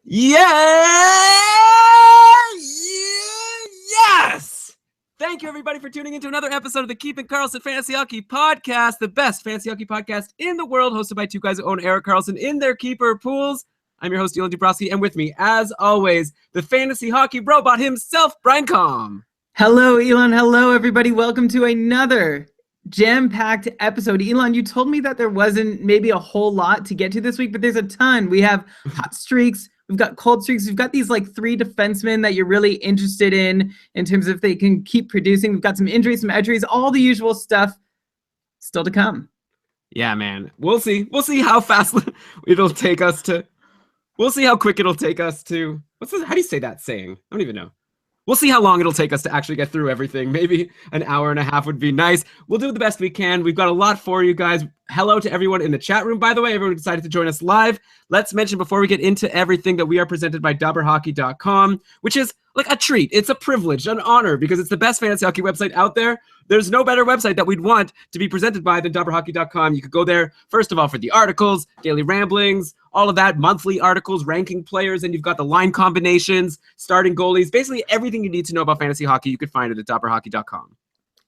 Yes! Thank you, everybody, for tuning into another episode of the Keeping Karlsson Fantasy Hockey Podcast, the best fantasy hockey podcast in the world, hosted by two guys who own Eric Karlsson in their keeper pools. I'm your host, Elon Dubrowski, and with me, as always, the fantasy hockey robot himself, Brian Com. Hello, Elon. Hello, everybody. Welcome to another jam-packed episode. Elon, you told me that there wasn't maybe a whole lot to get to this week, but there's a ton. We have hot streaks. We've got cold streaks. We've got these like three defensemen that you're really interested in terms of if they can keep producing. We've got some injuries, some edgeries, all the usual stuff still to come. Yeah, man. We'll see. We'll see how fast it'll take us to. We'll see how quick it'll take us to. How do you say that saying? I don't even know. We'll see how long it'll take us to actually get through everything. Maybe an hour and a half would be nice. We'll do the best we can. We've got a lot for you guys. Hello to everyone in the chat room, by the way. Everyone decided to join us live. Let's mention before we get into everything that we are presented by DobberHockey.com, which is like a treat. It's a privilege, an honor, because it's the best fantasy hockey website out there. There's no better website that we'd want to be presented by than DobberHockey.com. You could go there, first of all, for the articles, daily ramblings, all of that, monthly articles, ranking players, and you've got the line combinations, starting goalies, basically everything you need to know about fantasy hockey, you could find it at DobberHockey.com.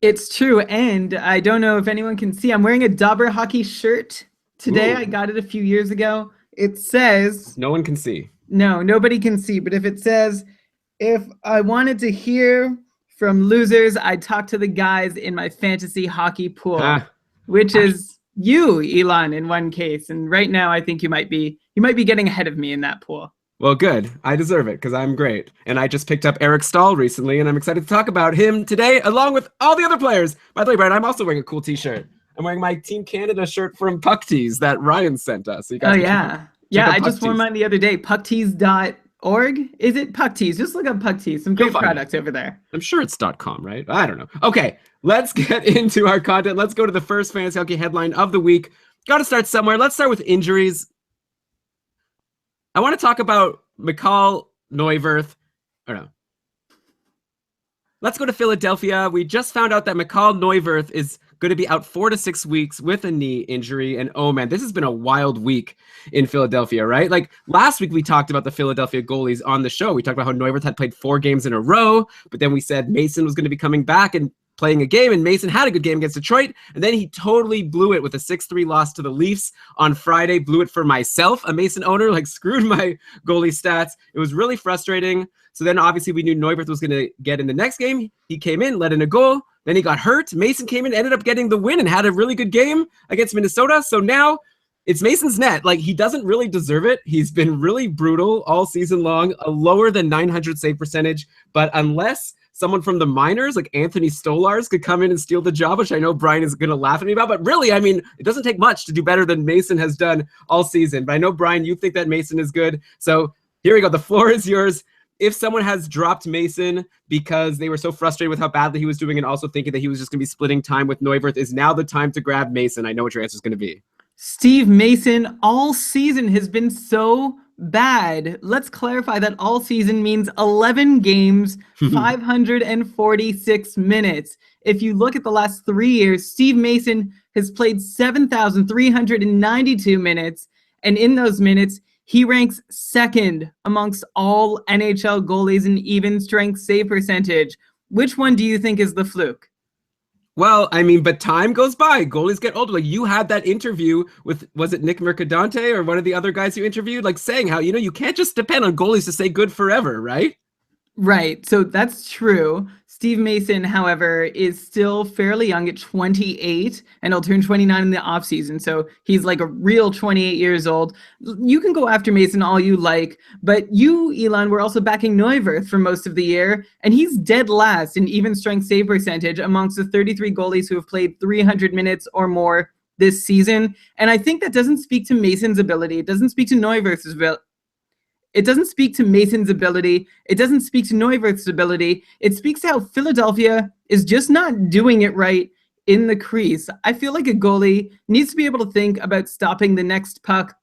It's true, and I don't know if anyone can see, I'm wearing a Dobber Hockey shirt today. Ooh. I got it a few years ago. It says... No one can see. No, nobody can see, but if it says, if I wanted to hear from losers, I'd talk to the guys in my fantasy hockey pool, which is you, Elon, in one case. And right now, I think you might be getting ahead of me in that pool. Well, good. I deserve it because I'm great. And I just picked up Eric Stahl recently, and I'm excited to talk about him today, along with all the other players. By the way, Brian, I'm also wearing a cool t-shirt. I'm wearing my Team Canada shirt from Puck Tees that Ryan sent us. So you guys I just wore mine the other day. Pucktees.org. Is it Puck Tees? Just look up Puck Tees. Some great products over there. I'm sure it's .com, right? I don't know. Okay, let's get into our content. Let's go to the first fantasy hockey headline of the week. Got to start somewhere. Let's start with injuries. I want to talk about Karl Neuwirth. Or no. Let's go to Philadelphia. We just found out that Karl Neuwirth is going to be out 4 to 6 weeks with a knee injury. And oh man, this has been a wild week in Philadelphia, right? Like last week we talked about the Philadelphia goalies on the show. We talked about how Neuwirth had played 4 games in a row, but then we said Mason was going to be coming back and playing a game, and Mason had a good game against Detroit, and then he totally blew it with a 6-3 loss to the Leafs on Friday. Blew it for myself, a Mason owner, like screwed my goalie stats. It was really frustrating. So then obviously we knew Neuwirth was going to get in the next game. He came in, let in a goal, then he got hurt. Mason came in, ended up getting the win and had a really good game against Minnesota. So now it's Mason's net. Like, he doesn't really deserve it. He's been really brutal all season long, a lower than 900 save percentage, but unless someone from the minors, like Anthony Stolars, could come in and steal the job, which I know Brian is going to laugh at me about. But really, I mean, it doesn't take much to do better than Mason has done all season. But I know, Brian, you think that Mason is good. So here we go. The floor is yours. If someone has dropped Mason because they were so frustrated with how badly he was doing and also thinking that he was just going to be splitting time with Neuwirth, is now the time to grab Mason? I know what your answer is going to be. Steve Mason all season has been so bad. Let's clarify that all season means 11 games, 546 minutes. If you look at the last 3 years, Steve Mason has played 7,392 minutes, and in those minutes, he ranks second amongst all NHL goalies in even strength save percentage. Which one do you think is the fluke? Well, I mean, but time goes by. Goalies get older. Like, you had that interview with, was it Nick Mercadante or one of the other guys you interviewed, like saying how, you can't just depend on goalies to stay good forever, right? Right. So that's true. Steve Mason, however, is still fairly young at 28, and he'll turn 29 in the offseason. So he's like a real 28 years old. You can go after Mason all you like, but you, Elon, were also backing Neuwirth for most of the year, and he's dead last in even strength save percentage amongst the 33 goalies who have played 300 minutes or more this season. And I think that doesn't speak to Mason's ability. It doesn't speak to Neuwirth's ability. It doesn't speak to Mason's ability. It doesn't speak to Neuwirth's ability. It speaks to how Philadelphia is just not doing it right in the crease. I feel like a goalie needs to be able to think about stopping the next puck,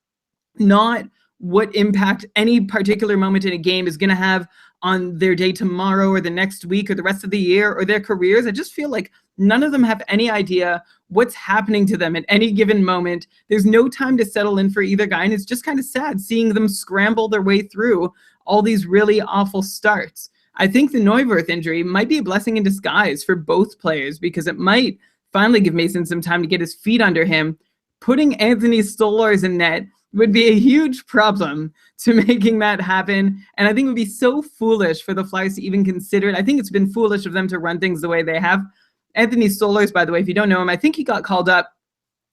not what impact any particular moment in a game is going to have on their day tomorrow or the next week or the rest of the year or their careers. I just feel like none of them have any idea what's happening to them at any given moment. There's no time to settle in for either guy, and it's just kind of sad seeing them scramble their way through all these really awful starts. I think the Neuwirth injury might be a blessing in disguise for both players because it might finally give Mason some time to get his feet under him. Putting Anthony Stolarz in net would be a huge problem to making that happen. And I think it would be so foolish for the Flyers to even consider it. I think it's been foolish of them to run things the way they have. Anthony Stolarz, by the way, if you don't know him, I think he got called up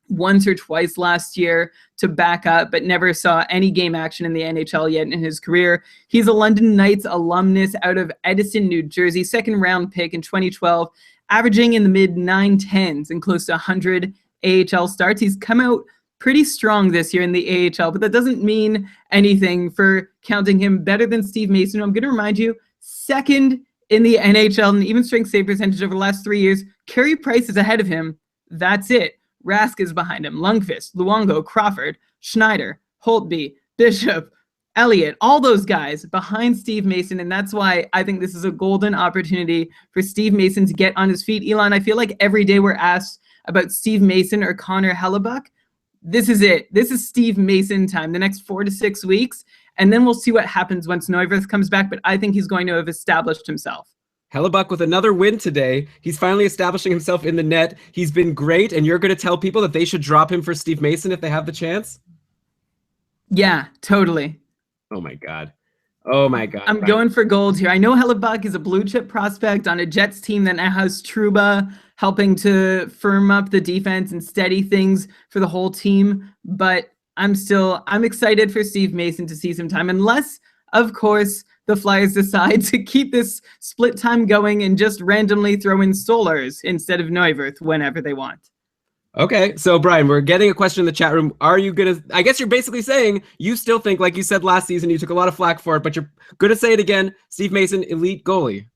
once or twice last year to back up, but never saw any game action in the NHL yet in his career. He's a London Knights alumnus out of Edison, New Jersey, second round pick in 2012, averaging in the mid 910s and close to 100 AHL starts. He's come out pretty strong this year in the AHL, but that doesn't mean anything for counting him better than Steve Mason. I'm going to remind you, second in the NHL in even strength save percentage over the last 3 years. Carey Price is ahead of him. That's it. Rask is behind him. Lundqvist, Luongo, Crawford, Schneider, Holtby, Bishop, Elliott, all those guys behind Steve Mason. And that's why I think this is a golden opportunity for Steve Mason to get on his feet. Elon, I feel like every day we're asked about Steve Mason or Connor Hellebuck. This is it. This is Steve Mason time, the next 4 to 6 weeks. And then we'll see what happens once Neuwirth comes back. But I think he's going to have established himself. Hellebuck with another win today. He's finally establishing himself in the net. He's been great, and you're going to tell people that they should drop him for Steve Mason if they have the chance? Yeah, totally. Oh my God. Oh my God. I'm going for gold here. I know Hellebuck is a blue chip prospect on a Jets team that now has Trouba helping to firm up the defense and steady things for the whole team. But I'm excited for Steve Mason to see some time, unless, of course, the Flyers decide to keep this split time going and just randomly throw in Stolarz instead of Neuwirth whenever they want. Okay, so Brian, we're getting a question in the chat room. Are you going to, I guess you're basically saying you still think, like you said last season, you took a lot of flack for it, but you're going to say it again, Steve Mason, elite goalie.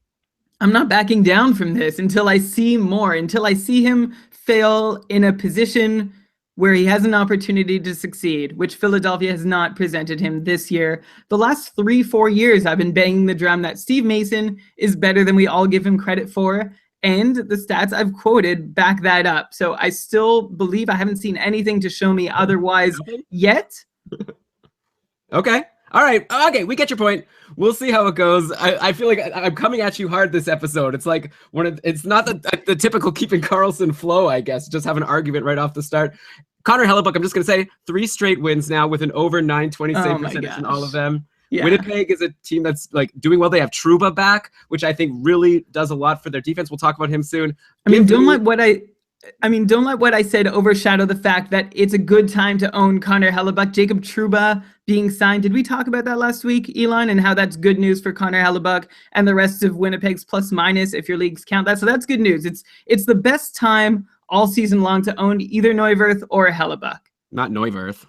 I'm not backing down from this until I see more, until I see him fail in a position where he has an opportunity to succeed, which Philadelphia has not presented him this year. The last 3-4 years, I've been banging the drum that Steve Mason is better than we all give him credit for, and the stats I've quoted back that up. So I still believe I haven't seen anything to show me otherwise yet. Okay. All right. Okay, we get your point. We'll see how it goes. I feel like I'm coming at you hard this episode. It's like it's not the typical keeping Karlsson flow, I guess. Just have an argument right off the start. Connor Hellebuck, I'm just going to say 3 straight wins now with an over 920 save percentage in all of them. Yeah. Winnipeg is a team that's like doing well. They have Trouba back, which I think really does a lot for their defense. We'll talk about him soon. Don't let what I said overshadow the fact that it's a good time to own Connor Hellebuck. Jacob Trouba being signed. Did we talk about that last week, Elon, and how that's good news for Connor Hellebuck and the rest of Winnipeg's plus minus if your leagues count that? So that's good news. It's the best time all season long to own either Neuwirth or Hellebuck. Not Neuwirth.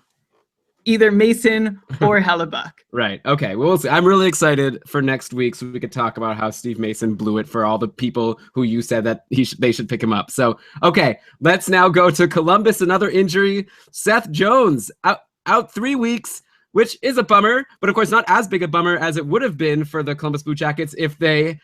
Either Mason or Hellebuck. Right. Okay. Well, we'll see. I'm really excited for next week so we could talk about how Steve Mason blew it for all the people who you said that they should pick him up. So, okay, let's now go to Columbus. Another injury. Seth Jones out 3 weeks, which is a bummer, but of course not as big a bummer as it would have been for the Columbus Blue Jackets if they,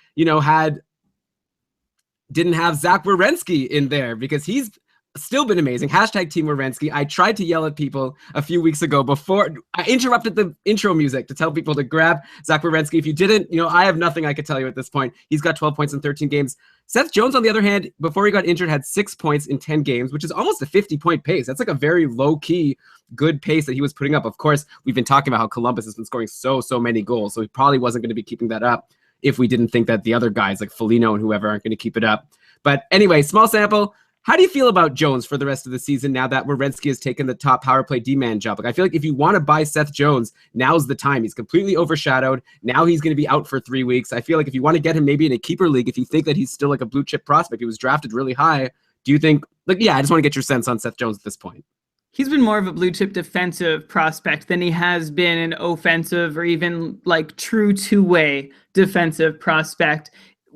didn't have Zach Werenski in there, because he's still been amazing. Hashtag Team Werenski. I tried to yell at people a few weeks ago before I interrupted the intro music to tell people to grab Zach Werenski. If you didn't, I have nothing I could tell you at this point. He's got 12 points in 13 games. Seth Jones, on the other hand, before he got injured, had 6 points in 10 games, which is almost a 50-point pace. That's like a very low-key, good pace that he was putting up. Of course, we've been talking about how Columbus has been scoring so many goals, so he probably wasn't going to be keeping that up if we didn't think that the other guys like Foligno and whoever aren't going to keep it up. But anyway, small sample. How do you feel about Jones for the rest of the season now that Werenski has taken the top power play D-man job? Like, I feel like if you want to buy Seth Jones, now's the time. He's completely overshadowed. Now he's going to be out for 3 weeks. I feel like if you want to get him maybe in a keeper league, if you think that he's still like a blue chip prospect, he was drafted really high. Do you think, I just want to get your sense on Seth Jones at this point. He's been more of a blue chip defensive prospect than he has been an offensive or even like true two-way defensive prospect.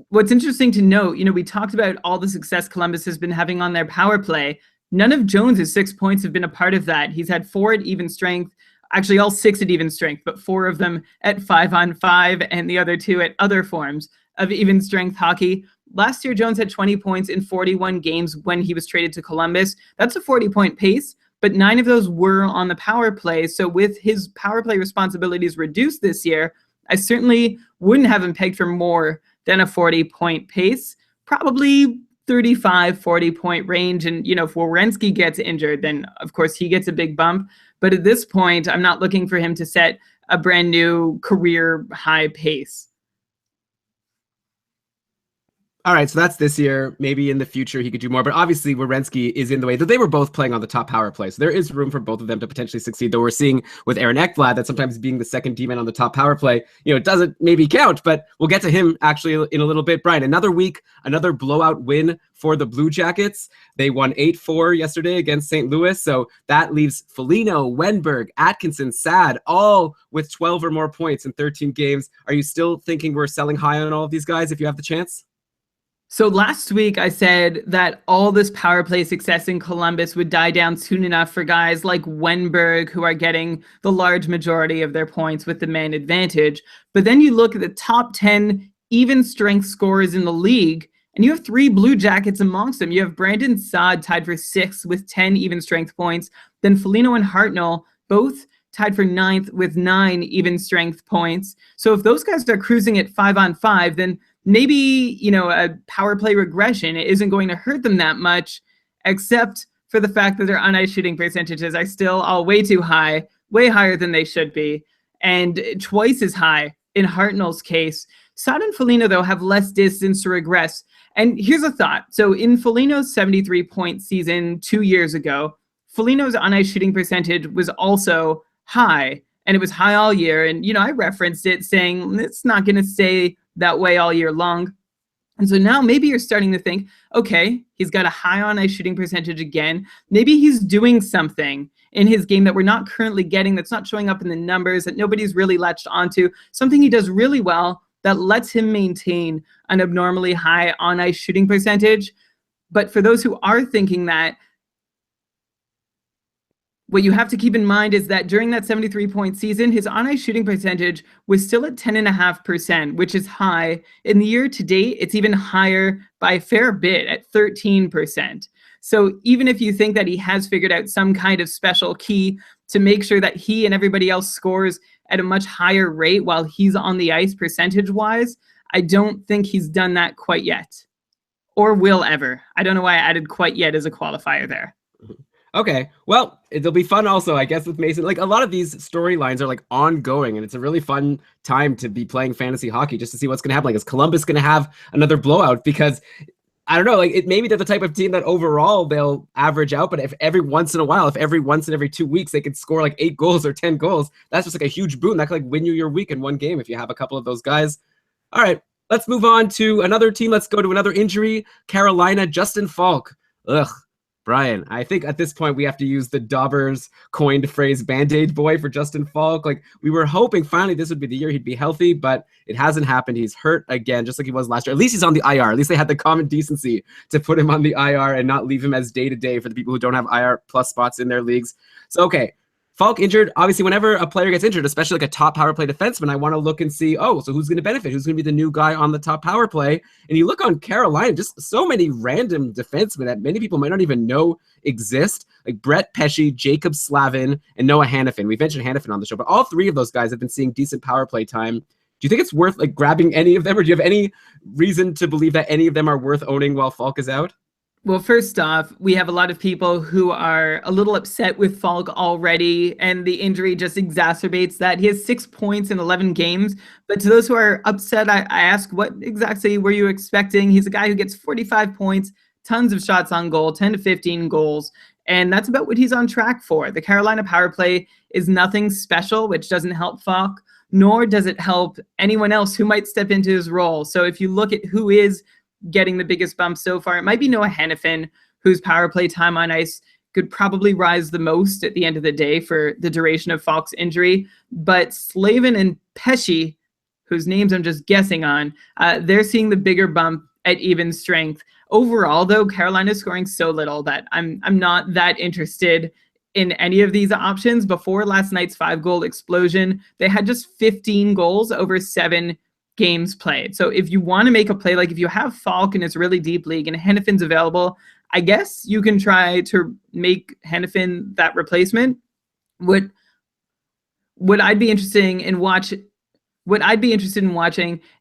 What's interesting to note, we talked about all the success Columbus has been having on their power play. None of Jones's 6 points have been a part of that. He's had 4 at even strength, Actually, all 6 at even strength, but 4 of them at 5-on-5 and the other 2 at other forms of even strength hockey. Last year, Jones had 20 points in 41 games when he was traded to Columbus. That's a 40-point pace, but 9 of those were on the power play. So with his power play responsibilities reduced this year, I certainly wouldn't have him pegged for more than a 40-point pace, probably 35, 40-point range. And, if Werenski gets injured, then of course he gets a big bump. But at this point, I'm not looking for him to set a brand new career high pace. All right, so that's this year. Maybe in the future he could do more, but obviously Werenski is in the way that they were both playing on the top power play. So there is room for both of them to potentially succeed. Though we're seeing with Aaron Ekblad that sometimes being the second D-man on the top power play, it doesn't maybe count, but we'll get to him actually in a little bit. Brian, another week, another blowout win for the Blue Jackets. They won 8-4 yesterday against St. Louis. So that leaves Foligno, Wenberg, Atkinson, Saad, all with 12 or more points in 13 games. Are you still thinking we're selling high on all of these guys if you have the chance? So last week I said that all this power play success in Columbus would die down soon enough for guys like Wenberg, who are getting the large majority of their points with the man advantage. But then you look at the top 10 even strength scorers in the league, and you have 3 Blue Jackets amongst them. You have Brandon Saad tied for 6th with 10 even strength points. Then Foligno and Hartnell both tied for 9th with 9 even strength points. So if those guys are cruising at 5-on-5, then maybe, a power play regression isn't going to hurt them that much, except for the fact that their on-ice shooting percentages are still all way too high, way higher than they should be, and twice as high in Hartnell's case. Saad and Foligno, though, have less distance to regress. And here's a thought. So in Foligno's 73-point season 2 years ago, Foligno's on-ice shooting percentage was also high, and it was high all year. And, I referenced it saying it's not going to stay that way all year long. And so now maybe you're starting to think, okay, he's got a high on-ice shooting percentage again. Maybe he's doing something in his game that we're not currently getting, that's not showing up in the numbers, that nobody's really latched onto, something he does really well that lets him maintain an abnormally high on-ice shooting percentage. But for those who are thinking that, what you have to keep in mind is that during that 73-point season, his on-ice shooting percentage was still at 10.5%, which is high. In the year to date, it's even higher by a fair bit at 13%. So even if you think that he has figured out some kind of special key to make sure that he and everybody else scores at a much higher rate while he's on the ice percentage-wise, I don't think he's done that quite yet, or will ever. I don't know why I added quite yet as a qualifier there. Okay, well, it'll be fun also, I guess, with Mason. Like, a lot of these storylines are, like, ongoing, and it's a really fun time to be playing fantasy hockey just to see what's going to happen. Like, is Columbus going to have another blowout? Because, I don't know, like, maybe they're the type of team that overall they'll average out, but if every once in every 2 weeks they could score, like, 8 goals or 10 goals, that's just, like, a huge boon. That could, like, win you your week in one game if you have a couple of those guys. All right, let's move on to another team. Let's go to another injury. Carolina, Justin Falk. Ugh. Brian, I think at this point we have to use the Daubers coined phrase Band-Aid boy for Justin Falk. Like, we were hoping finally this would be the year he'd be healthy, but it hasn't happened. He's hurt again, just like he was last year. At least he's on the IR. At least they had the common decency to put him on the IR and not leave him as day-to-day for the people who don't have IR plus spots in their leagues. So, okay. Falk injured. Obviously, whenever a player gets injured, especially like a top power play defenseman, I want to look and see, so who's going to benefit? Who's going to be the new guy on the top power play? And you look on Carolina, just so many random defensemen that many people might not even know exist, like Brett Pesce, Jacob Slavin, and Noah Hannafin. We've mentioned Hannafin on the show, but all 3 of those guys have been seeing decent power play time. Do you think it's worth like grabbing any of them, or do you have any reason to believe that any of them are worth owning while Falk is out? Well, first off, we have a lot of people who are a little upset with Falk already, and the injury just exacerbates that. He has 6 points in 11 games, but to those who are upset, I ask, what exactly were you expecting? He's a guy who gets 45 points, tons of shots on goal, 10 to 15 goals, and that's about what he's on track for. The Carolina power play is nothing special, which doesn't help Falk, nor does it help anyone else who might step into his role. So if you look at who is getting the biggest bump so far, it might be Noah Hannafin, whose power play time on ice could probably rise the most at the end of the day for the duration of Falk's injury. But Slavin and Pesce, whose names I'm just guessing on, they're seeing the bigger bump at even strength. Overall, though, Carolina's scoring so little that I'm not that interested in any of these options. Before last night's 5-goal explosion, they had just 15 goals over 7 games played. So if you want to make a play, like if you have Falk in his really deep league and Hennefin's available, I guess you can try to make Hennefin that replacement. What I'd be interested in watching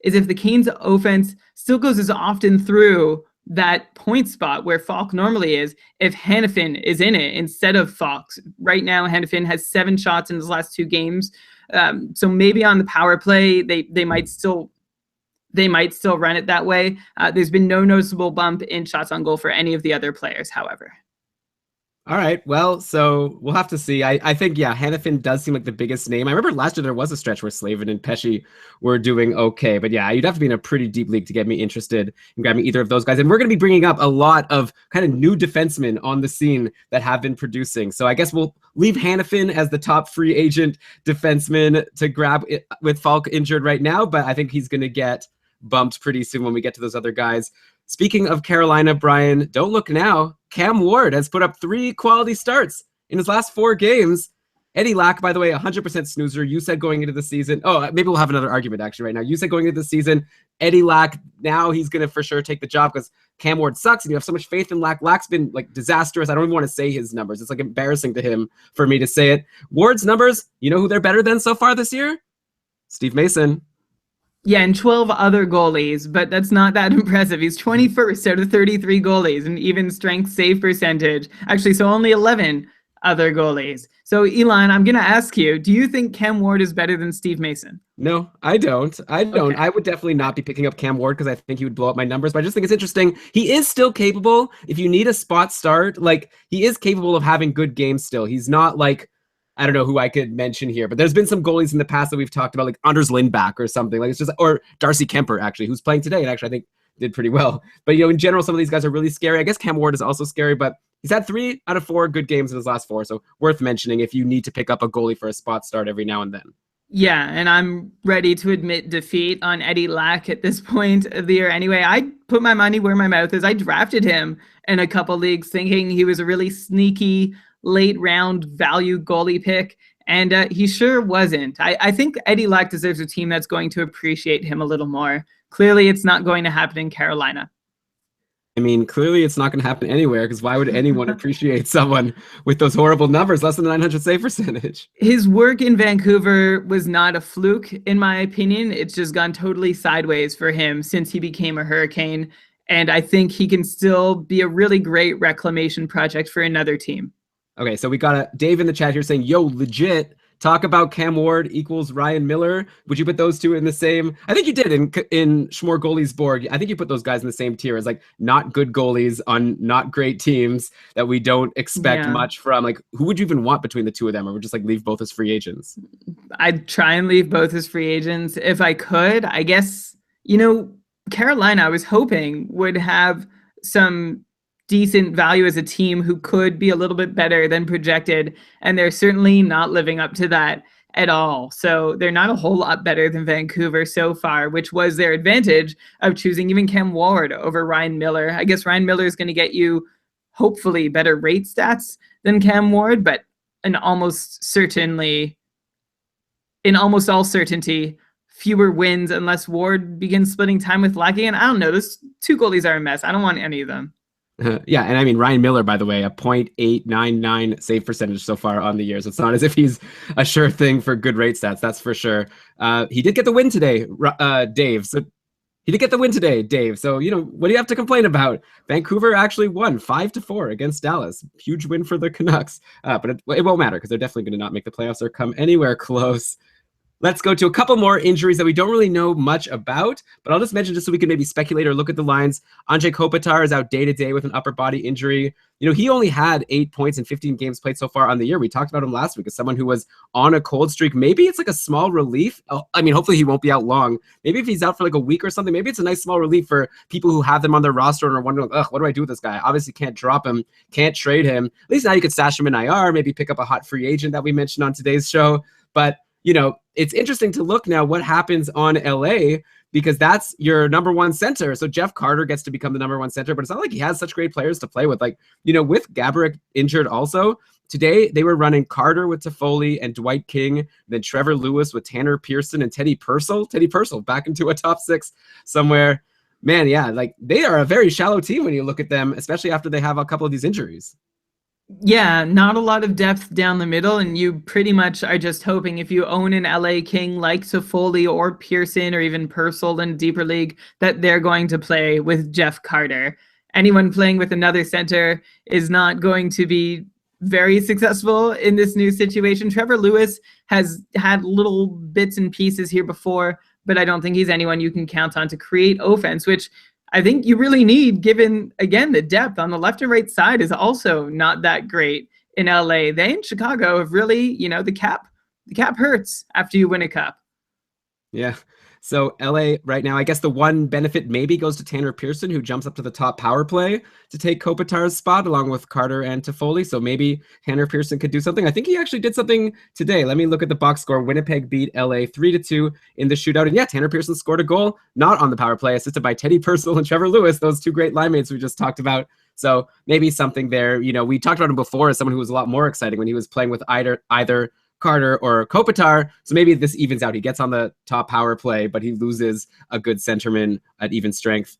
is if the Canes offense still goes as often through that point spot where Falk normally is, if Hannafin is in it instead of Falk. Right now, Hannafin has 7 shots in his last 2 games. So maybe on the power play, they might still run it that way. There's been no noticeable bump in shots on goal for any of the other players, however. All right. Well, so we'll have to see. I think, yeah, Hannafin does seem like the biggest name. I remember last year there was a stretch where Slavin and Pesci were doing okay. But yeah, you'd have to be in a pretty deep league to get me interested in grabbing either of those guys. And we're going to be bringing up a lot of kind of new defensemen on the scene that have been producing. So I guess we'll leave Hannafin as the top free agent defenseman to grab it with Falk injured right now. But I think he's going to get bumped pretty soon when we get to those other guys. Speaking of Carolina, Brian, don't look now. Cam Ward has put up 3 quality starts in his last 4 games. Eddie Lack, by the way, 100% snoozer. You said going into the season. Oh, maybe we'll have another argument actually right now. You said going into the season, Eddie Lack, now he's going to for sure take the job because Cam Ward sucks and you have so much faith in Lack. Lack's been like disastrous. I don't even want to say his numbers. It's like embarrassing to him for me to say it. Ward's numbers, you know who they're better than so far this year? Steve Mason. Yeah, and 12 other goalies, but that's not that impressive. He's 21st out of 33 goalies, and even strength save percentage. Actually, so only 11 other goalies. So, Elon, I'm going to ask you, do you think Cam Ward is better than Steve Mason? No, I don't. Okay. I would definitely not be picking up Cam Ward because I think he would blow up my numbers, but I just think it's interesting. He is still capable. If you need a spot start, like he is capable of having good games still. He's not like, I don't know who I could mention here, but there's been some goalies in the past that we've talked about, like Anders Lindback or something. Like it's just, or Darcy Kemper actually, who's playing today and actually I think did pretty well. But you know, in general, some of these guys are really scary. I guess Cam Ward is also scary, but he's had 3 out of 4 good games in his last 4, so worth mentioning if you need to pick up a goalie for a spot start every now and then. Yeah, and I'm ready to admit defeat on Eddie Lack at this point of the year. Anyway, I put my money where my mouth is. I drafted him in a couple leagues thinking he was a really sneaky late round value goalie pick, and he sure wasn't. I think Eddie Lack deserves a team that's going to appreciate him a little more. Clearly, it's not going to happen in Carolina. I mean, clearly it's not going to happen anywhere because why would anyone appreciate someone with those horrible numbers, less than 900 save percentage? His work in Vancouver was not a fluke, in my opinion. It's just gone totally sideways for him since he became a Hurricane, and I think he can still be a really great reclamation project for another team. Okay, so we got a Dave in the chat here saying, yo, legit, talk about Cam Ward equals Ryan Miller. Would you put those two in the same? I think you did in Schmore Goalies Borg. I think you put those guys in the same tier as like not good goalies on not great teams that we don't expect much from. Like, who would you even want between the two of them? Or would just like leave both as free agents? I'd try and leave both as free agents if I could. I guess, you know, Carolina, I was hoping would have some decent value as a team who could be a little bit better than projected, and they're certainly not living up to that at all. So they're not a whole lot better than Vancouver so far, which was their advantage of choosing even Cam Ward over Ryan Miller. I guess Ryan Miller is going to get you hopefully better rate stats than Cam Ward, but in almost all certainty, fewer wins unless Ward begins splitting time with Lackey. And I don't know, those 2 goalies are a mess. I don't want any of them. Yeah, and I mean, Ryan Miller, by the way, a .899 save percentage so far on the year. So it's not as if he's a sure thing for good rate stats, that's for sure. He did get the win today, Dave. So he did get the win today, Dave. So, you know, what do you have to complain about? Vancouver actually won 5-4 against Dallas. Huge win for the Canucks. But it won't matter because they're definitely going to not make the playoffs or come anywhere close. Let's go to a couple more injuries that we don't really know much about, but I'll just mention just so we can maybe speculate or look at the lines. Andrei Kopitar is out day-to-day with an upper body injury. You know, he only had 8 points in 15 games played so far on the year. We talked about him last week as someone who was on a cold streak. Maybe it's like a small relief. I mean, hopefully he won't be out long. Maybe if he's out for like a week or something, maybe it's a nice small relief for people who have them on their roster and are wondering, ugh, what do I do with this guy? Obviously can't drop him, can't trade him. At least now you could stash him in IR, maybe pick up a hot free agent that we mentioned on today's show. But you know, it's interesting to look now what happens on LA because that's your number 1 center. So Jeff Carter gets to become the number 1 center, but it's not like he has such great players to play with. Like, you know, with Gaborik injured also, Today, they were running Carter with Toffoli and Dwight King, then Trevor Lewis with Tanner Pearson and Teddy Purcell. Teddy Purcell back into a top 6 somewhere. Man, yeah, like they are a very shallow team when you look at them, especially after they have a couple of these injuries. Yeah, not a lot of depth down the middle, and you pretty much are just hoping if you own an LA King like Toffoli or Pearson or even Purcell in a deeper league that they're going to play with Jeff Carter. Anyone playing with another center is not going to be very successful in this new situation. Trevor Lewis has had little bits and pieces here before, but I don't think he's anyone you can count on to create offense, which I think you really need, given, again, the depth on the left and right side is also not that great in LA. They in Chicago have really, the cap hurts after you win a cup. Yeah. So LA right now, I guess the one benefit maybe goes to Tanner Pearson, who jumps up to the top power play to take Kopitar's spot along with Carter and Toffoli. So maybe Tanner Pearson could do something. I think he actually did something today. Let me look at the box score. Winnipeg beat LA 3-2 in the shootout. And yeah, Tanner Pearson scored a goal, not on the power play, assisted by Teddy Purcell and Trevor Lewis, those two great line mates we just talked about. So maybe something there. We talked about him before as someone who was a lot more exciting when he was playing with either Carter or Kopitar. So maybe this evens out. He gets on the top power play, but he loses a good centerman at even strength.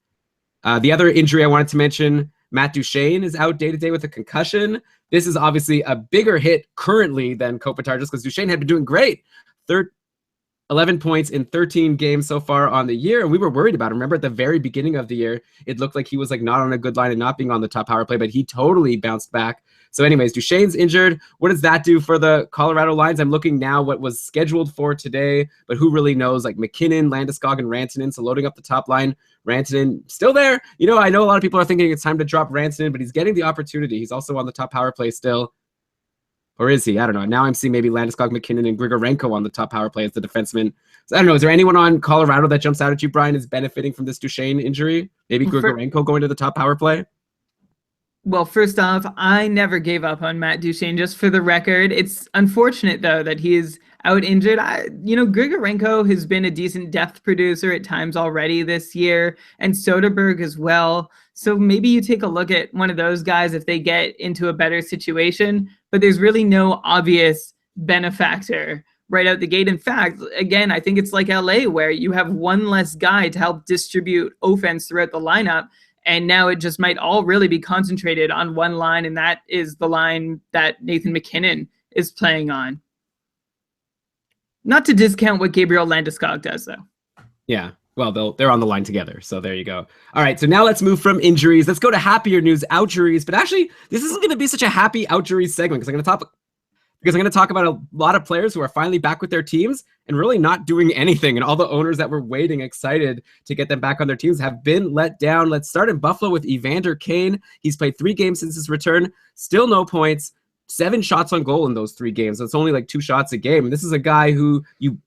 The other injury I wanted to mention, Matt Duchene is out day-to-day with a concussion. This is obviously a bigger hit currently than Kopitar, just because Duchene had been doing great. 11 points in 13 games so far on the year, and we were worried about him. Remember at the very beginning of the year, it looked like he was like not on a good line and not being on the top power play, but he totally bounced back. So anyways, Duchene's injured. What does that do for the Colorado lines? I'm looking now what was scheduled for today, but who really knows? Like McKinnon, Landeskog, and Rantanen. So loading up the top line. Rantanen still there. I know a lot of people are thinking it's time to drop Rantanen, but he's getting the opportunity. He's also on the top power play still. Or is he? I don't know. Now I'm seeing maybe Landeskog, McKinnon, and Grigorenko on the top power play as the defenseman. So I don't know. Is there anyone on Colorado that jumps out at you, Brian, is benefiting from this Duchene injury? Maybe Grigorenko going to the top power play? Well, first off, I never gave up on Matt Duchene, just for the record. It's unfortunate, though, that he is out injured. Grigorenko has been a decent depth producer at times already this year, and Soderberg as well. So maybe you take a look at one of those guys if they get into a better situation, but there's really no obvious benefactor right out the gate. In fact, again, I think it's like LA, where you have one less guy to help distribute offense throughout the lineup. And now it just might all really be concentrated on one line, and that is the line that Nathan McKinnon is playing on. Not to discount what Gabriel Landeskog does, though. Yeah, well, they're on the line together, so there you go. All right, so now let's move from injuries. Let's go to happier news, outjuries. But actually, this isn't going to be such a happy outjuries segment because I'm going to talk about a lot of players who are finally back with their teams and really not doing anything. And all the owners that were waiting, excited to get them back on their teams, have been let down. Let's start in Buffalo with Evander Kane. He's played 3 games since his return. Still no points. 7 shots on goal in those 3 games. So it's only like 2 shots a game. And this is a guy who you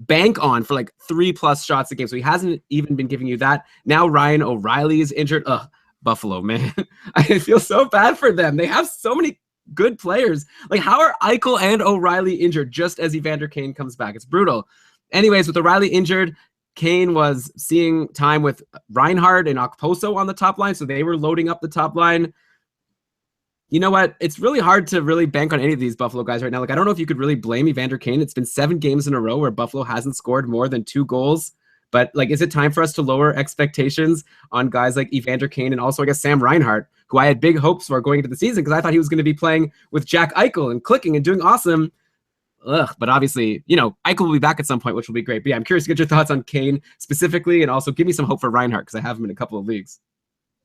bank on for like 3+ shots a game. So he hasn't even been giving you that. Now Ryan O'Reilly is injured. Ugh, Buffalo, man. I feel so bad for them. They have so many good players. Like, how are Eichel and O'Reilly injured just as Evander Kane comes back? It's brutal. Anyways, with O'Reilly injured, Kane was seeing time with Reinhart and Okposo on the top line, so they were loading up the top line. You know what? It's really hard to really bank on any of these Buffalo guys right now. Like, I don't know if you could really blame Evander Kane. It's been 7 games in a row where Buffalo hasn't scored more than 2 goals. But, like, is it time for us to lower expectations on guys like Evander Kane and also, I guess, Sam Reinhart, who I had big hopes for going into the season because I thought he was going to be playing with Jack Eichel and clicking and doing awesome. But obviously, Eichel will be back at some point, which will be great. But yeah, I'm curious to get your thoughts on Kane specifically, and also give me some hope for Reinhart because I have him in a couple of leagues.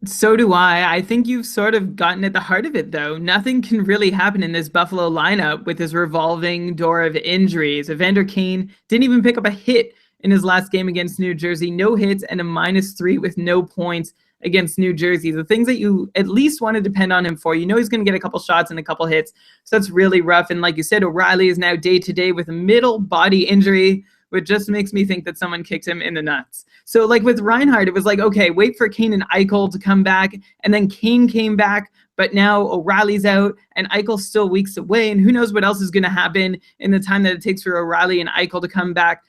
So do I. I think you've sort of gotten at the heart of it, though. Nothing can really happen in this Buffalo lineup with this revolving door of injuries. Evander Kane didn't even pick up a hit in his last game against New Jersey. No hits and a -3 with no points against New Jersey. The things that you at least want to depend on him for. He's going to get a couple shots and a couple hits. So that's really rough. And like you said, O'Reilly is now day-to-day with a middle body injury, which just makes me think that someone kicked him in the nuts. So like with Reinhart, it was like, okay, wait for Kane and Eichel to come back. And then Kane came back, but now O'Reilly's out and Eichel's still weeks away. And who knows what else is going to happen in the time that it takes for O'Reilly and Eichel to come back.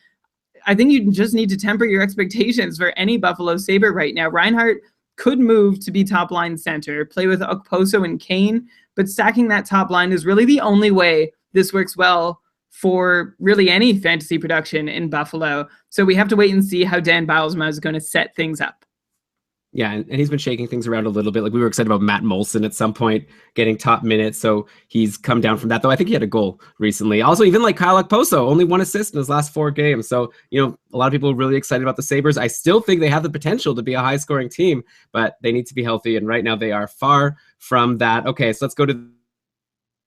I think you just need to temper your expectations for any Buffalo Sabre right now. Reinhart could move to be top line center, play with Okposo and Kane, but stacking that top line is really the only way this works well for really any fantasy production in Buffalo. So we have to wait and see how Dan Bylsma is going to set things up. Yeah, and he's been shaking things around a little bit. Like we were excited about Matt Molson at some point getting top minutes, so he's come down from that. Though I think he had a goal recently. Also, even like Kyle Okposo, only 1 assist in his last 4 games. So a lot of people are really excited about the Sabres. I still think they have the potential to be a high-scoring team, but they need to be healthy, and right now they are far from that. Okay, so let's go to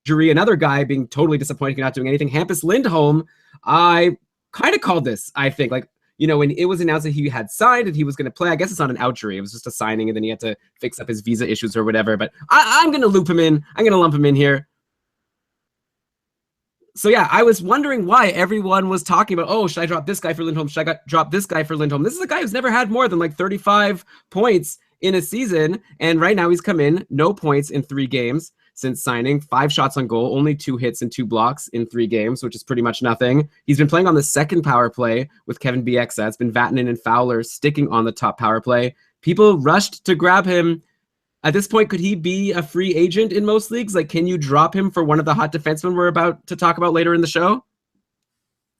injury. Another guy being totally disappointing, not doing anything. Hampus Lindholm. I kind of called this. I think when it was announced that he had signed and he was going to play, I guess it's not an injury. It was just a signing, and then he had to fix up his visa issues or whatever. But I'm going to loop him in. I'm going to lump him in here. So, yeah, I was wondering why everyone was talking about, oh, should I drop this guy for Lindholm? Should I drop this guy for Lindholm? This is a guy who's never had more than 35 points in a season. And right now he's come in, no points in 3 games since signing, 5 shots on goal, only 2 hits and 2 blocks in 3 games, which is pretty much nothing. He's been playing on the second power play with Kevin Bieksa. It's been Vatanen and Fowler sticking on the top power play. People rushed to grab him. At this point, could he be a free agent in most leagues? Can you drop him for one of the hot defensemen we're about to talk about later in the show?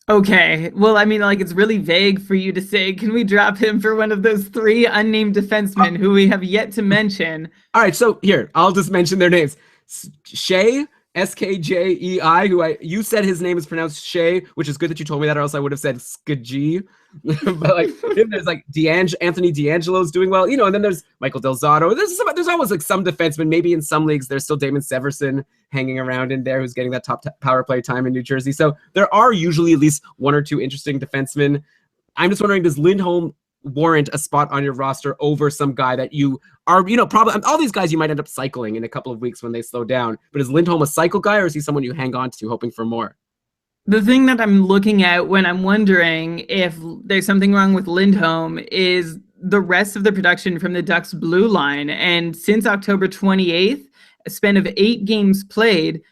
Okay. Well, I mean, it's really vague for you to say, can we drop him for one of those 3 unnamed defensemen who we have yet to mention? All right. So here, I'll just mention their names. Shea, Skjei, who you said his name is pronounced Shea, which is good that you told me that, or else I would have said Skj. But there's Anthony D'Angelo's doing well, and then there's Michael Del Zotto. There's always some defensemen. Maybe in some leagues there's still Damon Severson hanging around in there who's getting that top power play time in New Jersey. So there are usually at least 1 or 2 interesting defensemen. I'm just wondering, does Lindholm warrant a spot on your roster over some guy that you are, probably all these guys you might end up cycling in a couple of weeks when they slow down. But is Lindholm a cycle guy, or is he someone you hang on to hoping for more? The thing that I'm looking at when I'm wondering if there's something wrong with Lindholm is the rest of the production from the Ducks blue line. And since October 28th, a span of 8 games played,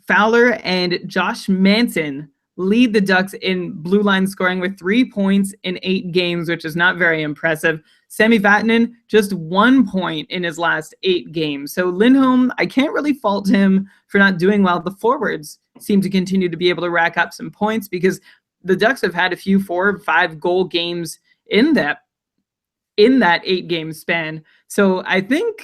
Fowler and Josh Manson lead the Ducks in blue line scoring with 3 points in 8 games, which is not very impressive. Sami Vatanen, just 1 point in his last 8 games. So Lindholm, I can't really fault him for not doing well. The forwards seem to continue to be able to rack up some points because the Ducks have had a few 4 or 5 goal games in that 8-game span. So I think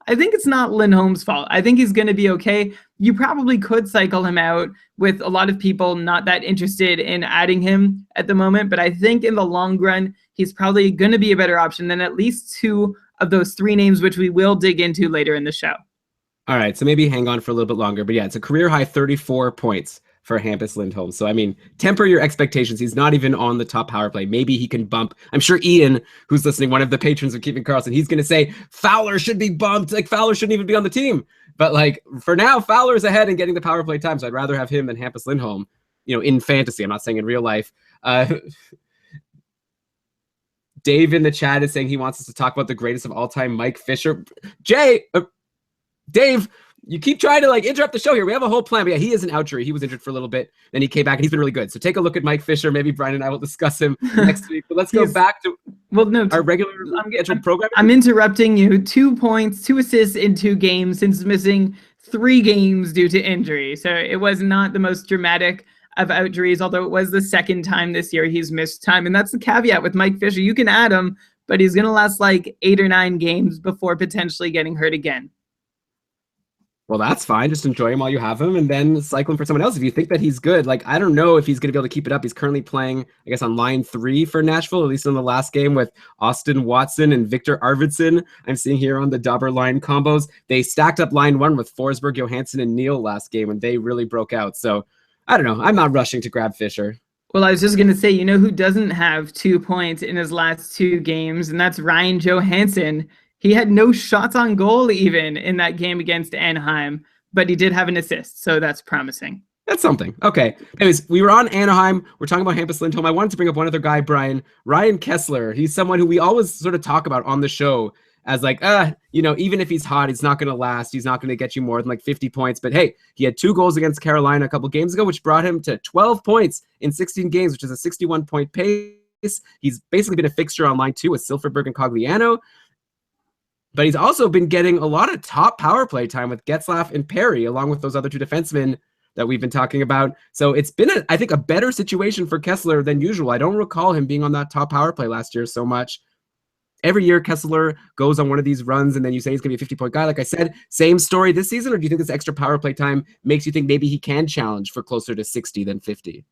it's not Lindholm's fault. I think he's going to be okay. You probably could cycle him out, with a lot of people not that interested in adding him at the moment. But I think in the long run, he's probably going to be a better option than at least 2 of those 3 names, which we will dig into later in the show. All right, so maybe hang on for a little bit longer. But yeah, it's a career high 34 points for Hampus Lindholm. So, I mean, temper your expectations. He's not even on the top power play. Maybe he can bump. I'm sure Ian, who's listening, one of the patrons of Keeping Karlsson, he's going to say Fowler should be bumped. Fowler shouldn't even be on the team. But for now, Fowler's ahead and getting the power play time. So I'd rather have him than Hampus Lindholm, in fantasy. I'm not saying in real life. Dave in the chat is saying he wants us to talk about the greatest of all time, Mike Fisher. Dave, you keep trying to interrupt the show here. We have a whole plan. But yeah, he is an outjury. He was injured for a little bit. Then he came back and he's been really good. So take a look at Mike Fisher. Maybe Brian and I will discuss him next week. But let's go back to our regular scheduled program. I'm interrupting you. 2 points, 2 assists in 2 games since missing 3 games due to injury. So it was not the most dramatic of outjuries, although it was the second time this year he's missed time. And that's the caveat with Mike Fisher. You can add him, but he's going to last 8 or 9 games before potentially getting hurt again. Well, that's fine. Just enjoy him while you have him and then cycle him for someone else if you think that he's good. I don't know if he's going to be able to keep it up. He's currently playing, I guess, on line 3 for Nashville, at least in the last game with Austin Watson and Victor Arvidsson. I'm seeing here on the Dobber line combos. They stacked up line 1 with Forsberg, Johansson, and Neal last game, and they really broke out. So I don't know. I'm not rushing to grab Fisher. Well, I was just going to say, who doesn't have 2 points in his last 2 games, and that's Ryan Johansson. He had no shots on goal even in that game against Anaheim, but he did have an assist, so that's promising. That's something. Okay. Anyways, we were on Anaheim. We're talking about Hampus Lindholm. I wanted to bring up one other guy, Brian. Ryan Kessler. He's someone who we always sort of talk about on the show as even if he's hot, he's not going to last. He's not going to get you more than 50 points. But hey, he had 2 goals against Carolina a couple games ago, which brought him to 12 points in 16 games, which is a 61-point pace. He's basically been a fixture on line 2 with Silfverberg and Cogliano. but he's also been getting a lot of top power play time with Getzlaf and Perry, along with those other two defensemen that we've been talking about. So it's been, I think, a better situation for Kessler than usual. I don't recall him being on that top power play last year so much. Every year, Kessler goes on one of these runs, and then you say he's going to be a 50-point guy. Like I said, same story this season, or do you think this extra power play time makes you think maybe he can challenge for closer to 60 than 50?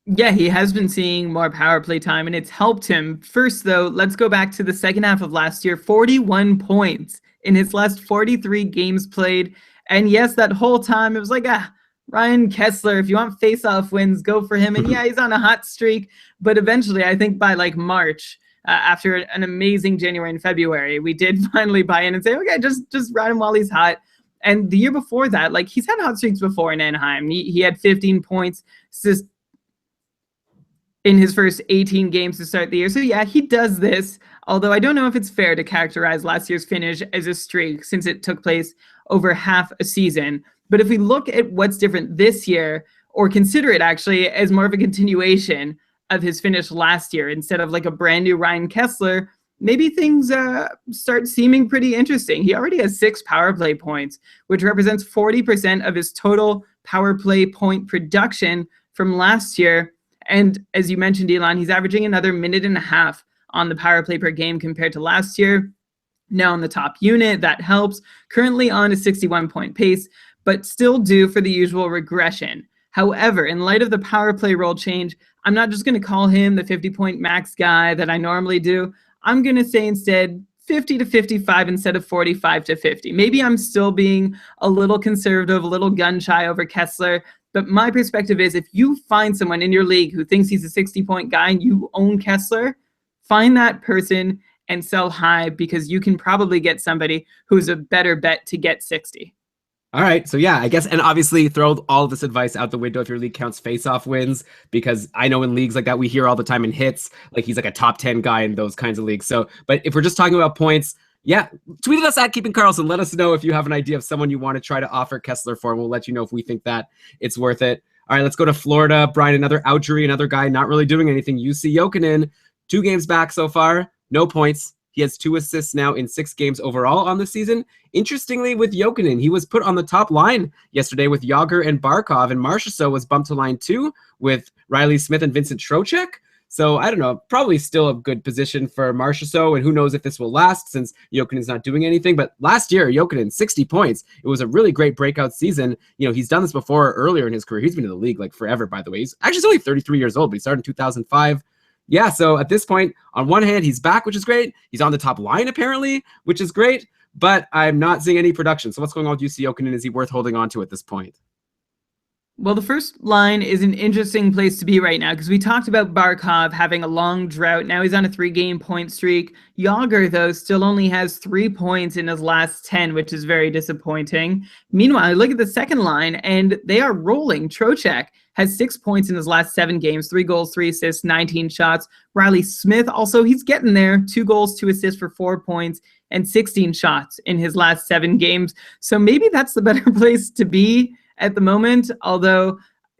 Yeah, he has been seeing more power play time, and it's helped him. First, though, let's go back to the second half of last year. 41 points in his last 43 games played. And yes, that whole time, it was like, Ryan Kessler, if you want face-off wins, go for him. And yeah, he's on a hot streak. But eventually, I think by like March, after an amazing January and February, we did finally buy in and say, okay, just ride him while he's hot. And the year before that, like, he's had hot streaks before in Anaheim. He had 15 points in his first 18 games to start the year. So yeah, he does this, although I don't know if it's fair to characterize last year's finish as a streak since it took place over half a season. But if we look at what's different this year, or consider it actually as more of a continuation of his finish last year instead of like a brand new Ryan Kessler, maybe things start seeming pretty interesting. He already has 6 power play points, which represents 40% of his total power play point production from last year. And as you mentioned, Elon, he's averaging another minute and a half on the power play per game compared to last year. Now in the top unit, that helps. Currently on a 61-point pace, but still due for the usual regression. However, in light of the power play role change, I'm not just going to call him the 50-point max guy that I normally do. I'm going to say instead 50 to 55 instead of 45 to 50. Maybe I'm still being a little conservative, a little gun shy over Kessler. But my perspective is if you find someone in your league who thinks he's a 60-point guy and you own Kessler, find that person and sell high because you can probably get somebody who's a better bet to get 60. All right. So yeah, I guess, and obviously throw all of this advice out the window if your league counts face-off wins, because I know in leagues like that, we hear all the time in hits, like he's like a top 10 guy in those kinds of leagues. So, but if we're just talking about points, yeah, tweet at us at Keeping Karlsson. Let us know if you have an idea of someone you want to try to offer Kessler for, and we'll let you know if we think that it's worth it. All right, let's go to Florida. Brian, another outjury, another guy not really doing anything. UC Jokinen, 2 games back so far, no points. He has 2 assists now in 6 games overall on the season. Interestingly, with Jokinen, he was put on the top line yesterday with Jágr and Barkov, and Marchessault was bumped to line 2 with Riley Smith and Vincent Trocheck. So I don't know, probably still a good position for Marchessault, and who knows if this will last since Jokinen's not doing anything. But last year, Jokinen, 60 points. It was a really great breakout season. You know, he's done this before earlier in his career. He's been in the league like forever, by the way. He's only 33 years old, but he started in 2005. Yeah, so at this point, on one hand, he's back, which is great. He's on the top line, apparently, which is great. But I'm not seeing any production. So what's going on with UC Jokinen? Is he worth holding on to at this point? Well, the first line is an interesting place to be right now because we talked about Barkov having a long drought. Now he's on a 3-game point streak. Jágr, though, still only has 3 points in his last 10, which is very disappointing. Meanwhile, look at the second line, and they are rolling. Trocheck has 6 points in his last 7 games, 3 goals, 3 assists, 19 shots. Riley Smith, also, he's getting there. 2 goals, 2 assists for 4 points, and 16 shots in his last 7 games. So maybe that's the better place to be at the moment, although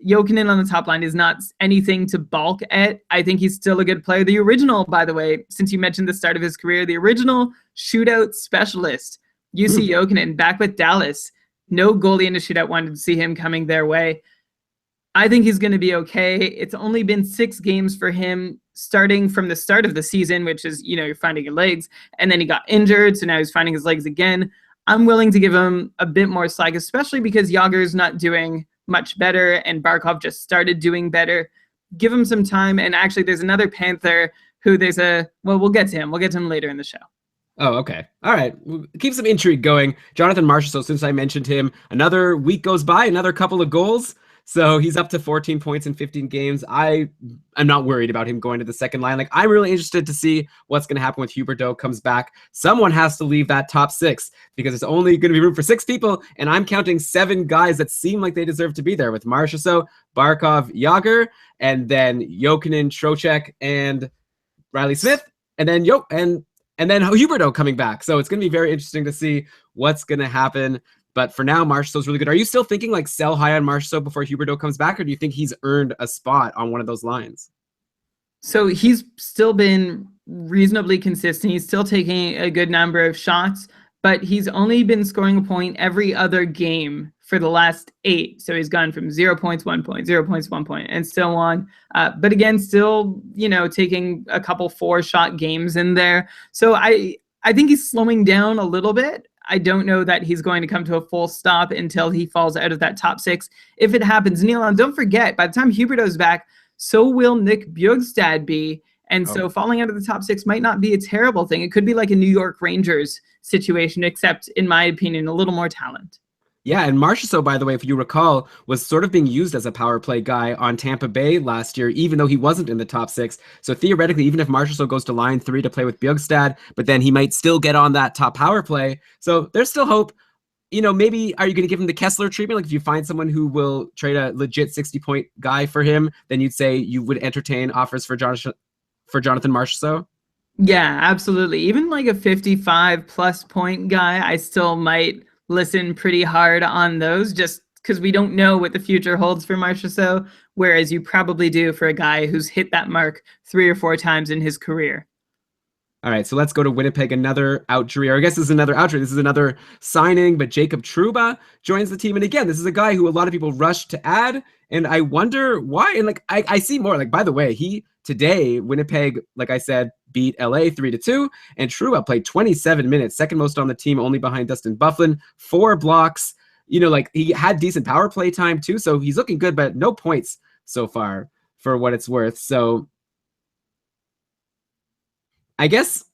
Jokinen on the top line is not anything to balk at. I think he's still a good player. The original, by the way, since you mentioned the start of his career, the original shootout specialist, UC Jokinen, back with Dallas. No goalie in a shootout wanted to see him coming their way. I think he's going to be okay. It's only been 6 games for him starting from the start of the season, which is, you know, you're finding your legs, and then he got injured, so now he's finding his legs again. I'm willing to give him a bit more slack, especially because Jágr's not doing much better and Barkov just started doing better. Give him some time. And actually, there's another Panther who we'll get to him. We'll get to him later in the show. Oh, okay. All right. We'll keep some intrigue going. Jonathan Marchessault, since I mentioned him, another week goes by, another couple of goals. So he's up to 14 points in 15 games. I'm not worried about him going to the second line. Like, I'm really interested to see what's going to happen when Huberdeau comes back. Someone has to leave that top 6 because it's only going to be room for 6 people. And I'm counting 7 guys that seem like they deserve to be there with Marchessault, Barkov, Jágr, and then Jokinen, Trocheck, and Riley Smith, and then Huberdeau coming back. So it's going to be very interesting to see what's going to happen. But for now, Marchessault's really good. Are you still thinking like sell high on Marchessault before Huberdeau comes back, or do you think he's earned a spot on one of those lines? So he's still been reasonably consistent. He's still taking a good number of shots, but he's only been scoring a point every other game for the last 8. So he's gone from 0 points, 1 point, 0 points, 1 point, and so on. But again, still, taking a couple 4-shot games in there. So I think he's slowing down a little bit. I don't know that he's going to come to a full stop until he falls out of that top 6. If it happens, Neil, and don't forget, by the time Huberdeau's back, so will Nick Bjugstad be. And so falling out of the top 6 might not be a terrible thing. It could be like a New York Rangers situation, except, in my opinion, a little more talent. Yeah, and Marchessault, by the way, if you recall, was sort of being used as a power play guy on Tampa Bay last year, even though he wasn't in the top 6. So theoretically, even if Marchessault goes to line 3 to play with Bjugstad, but then he might still get on that top power play. So there's still hope. Maybe are you going to give him the Kessler treatment? Like if you find someone who will trade a legit 60-point guy for him, then you'd say you would entertain offers for Jonathan Marchessault? Yeah, absolutely. Even like a 55-plus point guy, I still might listen pretty hard on those, just because we don't know what the future holds for Marchessault, whereas you probably do for a guy who's hit that mark 3 or 4 times in his career. All right, so let's go to Winnipeg, another outjury, or I guess this is another outjury. This is another signing, but Jacob Trouba joins the team. And again, this is a guy who a lot of people rushed to add, and I wonder why. And I see more. By the way, today, Winnipeg, like I said, beat LA 3-2, and Trouba played 27 minutes, second most on the team, only behind Dustin Byfuglien, 4 blocks. He had decent power play time too, so he's looking good, but no points so far for what it's worth. So I guess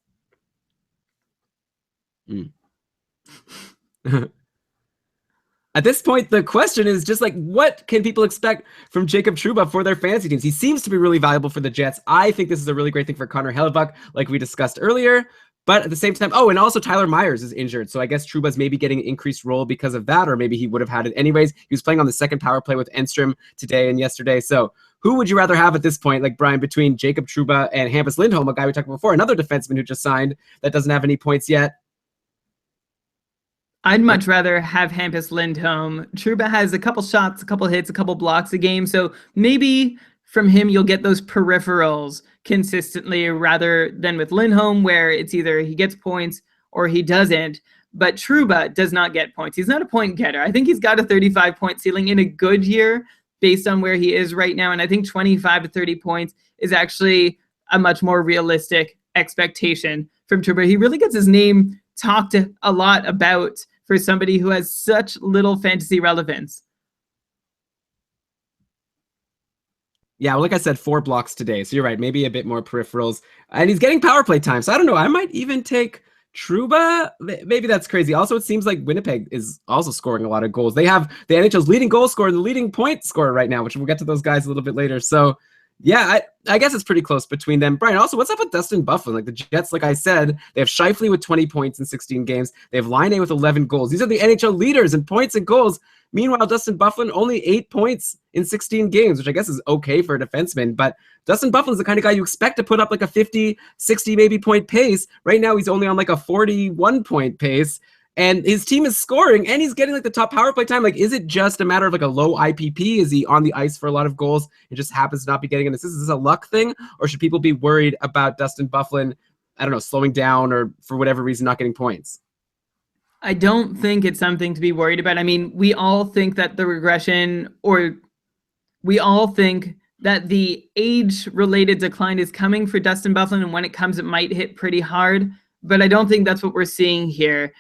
at this point, the question is just what can people expect from Jacob Trouba for their fantasy teams? He seems to be really valuable for the Jets. I think this is a really great thing for Connor Hellebuck, like we discussed earlier. But at the same time, and also Tyler Myers is injured. So I guess Trouba's maybe getting an increased role because of that, or maybe he would have had it anyways. He was playing on the second power play with Enstrom today and yesterday. So who would you rather have at this point, like Brian, between Jacob Trouba and Hampus Lindholm, a guy we talked about before, another defenseman who just signed that doesn't have any points yet? I'd much rather have Hampus Lindholm. Trouba has a couple shots, a couple hits, a couple blocks a game. So maybe from him, you'll get those peripherals consistently rather than with Lindholm, where it's either he gets points or he doesn't. But Trouba does not get points. He's not a point getter. I think he's got a 35-point ceiling in a good year based on where he is right now. And I think 25 to 30 points is actually a much more realistic expectation from Trouba. He really gets his name talked a lot about for somebody who has such little fantasy relevance. Yeah, well, like I said, 4 blocks today. So you're right, maybe a bit more peripherals. And he's getting power play time. So I don't know. I might even take Trouba. Maybe that's crazy. Also, it seems like Winnipeg is also scoring a lot of goals. They have the NHL's leading goal scorer and the leading point scorer right now, which we'll get to those guys a little bit later. So yeah, I guess it's pretty close between them. Brian, also, what's up with Dustin Byfuglien? Like the Jets, like I said, they have Scheifele with 20 points in 16 games. They have Laine with 11 goals. These are the NHL leaders in points and goals. Meanwhile, Dustin Byfuglien only 8 points in 16 games, which I guess is okay for a defenseman. But Dustin Byfuglien is the kind of guy you expect to put up like a 50, 60 maybe point pace. Right now, he's only on like a 41 point pace. And his team is scoring, and he's getting like the top power play time. Like, is it just a matter of like a low IPP? Is he on the ice for a lot of goals and just happens to not be getting an assist? Is this a luck thing, or should people be worried about Dustin Byfuglien, I don't know, slowing down or for whatever reason not getting points? I don't think it's something to be worried about. I mean, we all think that the regression, or we all think that the age-related decline is coming for Dustin Byfuglien, and when it comes, it might hit pretty hard. But I don't think that's what we're seeing here.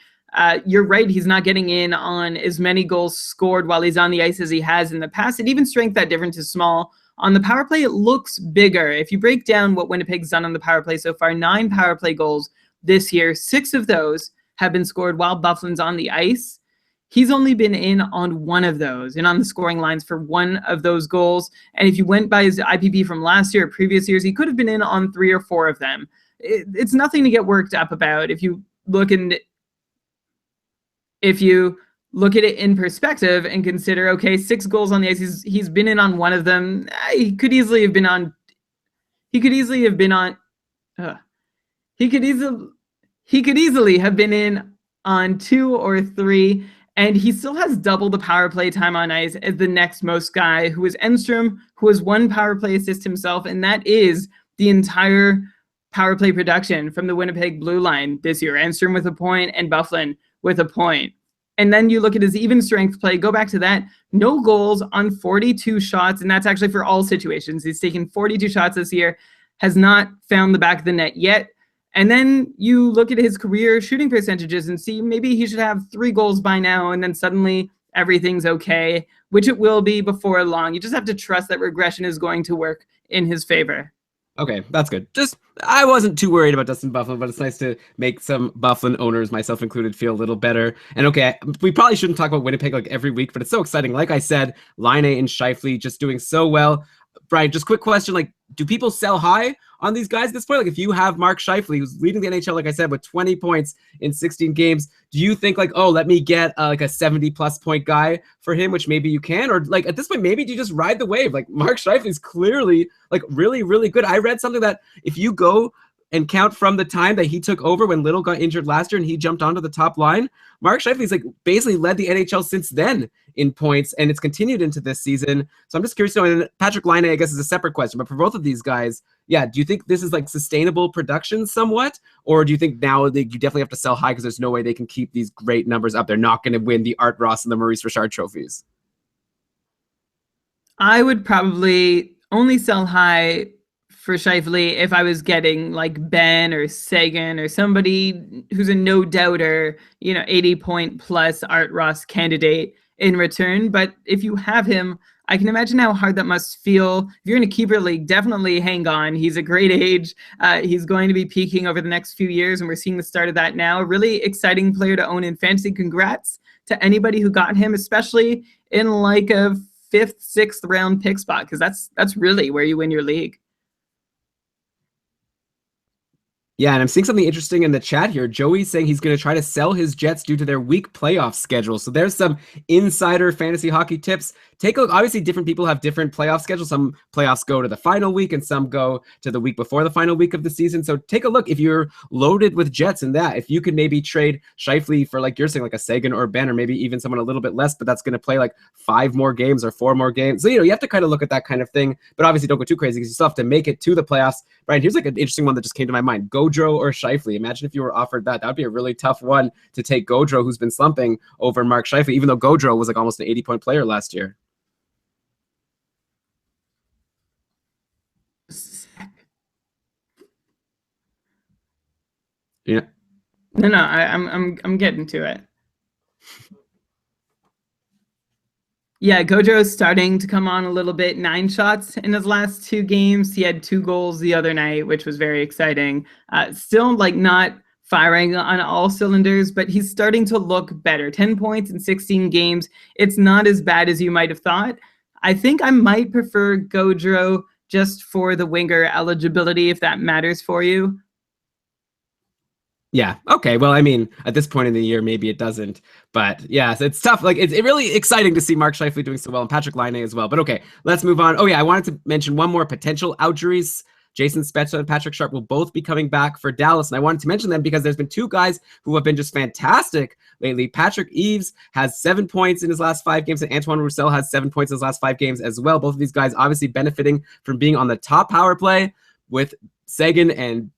You're right, he's not getting in on as many goals scored while he's on the ice as he has in the past. And even strength, that difference is small. On the power play, it looks bigger. If you break down what Winnipeg's done on the power play so far, 9 power play goals this year, 6 of those have been scored while Byfuglien's on the ice. He's only been in on 1 of those and on the scoring lines for 1 of those goals. And if you went by his IPP from last year or previous years, he could have been in on 3 or 4 of them. It's nothing to get worked up about. If you look at it in perspective and consider, okay, 6 goals on the ice, he's been in on 1 of them. He could easily have been on 2 or 3, and he still has double the power play time on ice as the next most guy, who is Enstrom, who has 1 power play assist himself, and that is the entire power play production from the Winnipeg blue line this year. Enstrom with a point and Bufflin with a point. And then you look at his even strength play, go back to that, no goals on 42 shots, and that's actually for all situations. He's taken 42 shots this year, has not found the back of the net yet. And then you look at his career shooting percentages and see maybe he should have 3 goals by now, and then suddenly everything's okay, which it will be before long. You just have to trust that regression is going to work in his favor. Okay, that's good. Just, I wasn't too worried about Dustin Byfuglien, but it's nice to make some Byfuglien owners, myself included, feel a little better. And okay, we probably shouldn't talk about Winnipeg like every week, but it's so exciting. Like I said, Laine and Scheifele just doing so well. Brian, just quick question, like, do people sell high on these guys at this point? Like, if you have Mark Scheifele, who's leading the NHL, like I said, with 20 points in 16 games, do you think like, oh, let me get like a 70+ point guy for him, which maybe you can? Or like at this point, maybe do you just ride the wave? Like Mark Scheifele is clearly like really, really good. I read something that if you go and count from the time that he took over when Little got injured last year and he jumped onto the top line, Mark Scheifele's like basically led the NHL since then in points, and it's continued into this season. So I'm just curious to know, and Patrick Laine, I guess, is a separate question, but for both of these guys, yeah, do you think this is like sustainable production somewhat? Or do you think now you definitely have to sell high because there's no way they can keep these great numbers up? They're not going to win the Art Ross and the Maurice Richard trophies. I would probably only sell high for Scheifele if I was getting like Ben or Sagan or somebody who's a no doubter, 80-point plus Art Ross candidate in return. But if you have him, I can imagine how hard that must feel. If you're in a keeper league, definitely hang on. He's a great age. He's going to be peaking over the next few years, and we're seeing the start of that now. A really exciting player to own in fantasy. Congrats to anybody who got him, especially in like a 5th, 6th round pick spot, because that's really where you win your league. Yeah, and I'm seeing something interesting in the chat here. Joey's saying he's going to try to sell his Jets due to their weak playoff schedule. So there's some insider fantasy hockey tips. Take a look. Obviously, different people have different playoff schedules. Some playoffs go to the final week and some go to the week before the final week of the season. So take a look. If you're loaded with Jets in that, if you could maybe trade Scheifele for, like you're saying, like a Sagan or Ben, or maybe even someone a little bit less, but that's going to play like 5 more games or 4 more games. So, you have to kind of look at that kind of thing. But obviously, don't go too crazy because you still have to make it to the playoffs. Brian, here's like an interesting one that just came to my mind. Gaudreau or Scheifele. Imagine if you were offered that. That would be a really tough one to take Gaudreau, who's been slumping, over Mark Scheifele, even though Gaudreau was like almost an 80-point player last year. Yeah. No, I'm getting to it. Yeah, Gaudreau's starting to come on a little bit. 9 shots in his last 2 games. He had 2 goals the other night, which was very exciting. Still like not firing on all cylinders, but he's starting to look better. 10 points in 16 games. It's not as bad as you might have thought. I think I might prefer Gaudreau just for the winger eligibility, if that matters for you. Yeah. Okay. Well, I mean, at this point in the year, maybe it doesn't. But yeah, so it's tough. Like, it's really exciting to see Mark Scheifele doing so well and Patrick Laine as well. But okay, let's move on. Oh, yeah, I wanted to mention one more potential outjuries. Jason Spezza and Patrick Sharp will both be coming back for Dallas. And I wanted to mention them because there's been 2 guys who have been just fantastic lately. Patrick Eaves has 7 points in his last 5 games, and Antoine Roussel has 7 points in his last 5 games as well. Both of these guys obviously benefiting from being on the top power play with Sagan and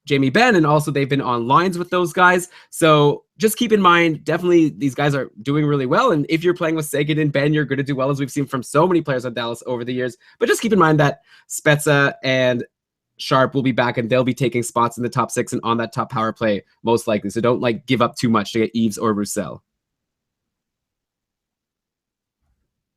Jamie Benn, and also they've been on lines with those guys. So just keep in mind, definitely these guys are doing really well. And if you're playing with Sagan and Ben, you're going to do well, as we've seen from so many players on Dallas over the years. But just keep in mind that Spezza and Sharp will be back, and they'll be taking spots in the top 6 and on that top power play most likely. So don't like give up too much to get Eaves or Roussel.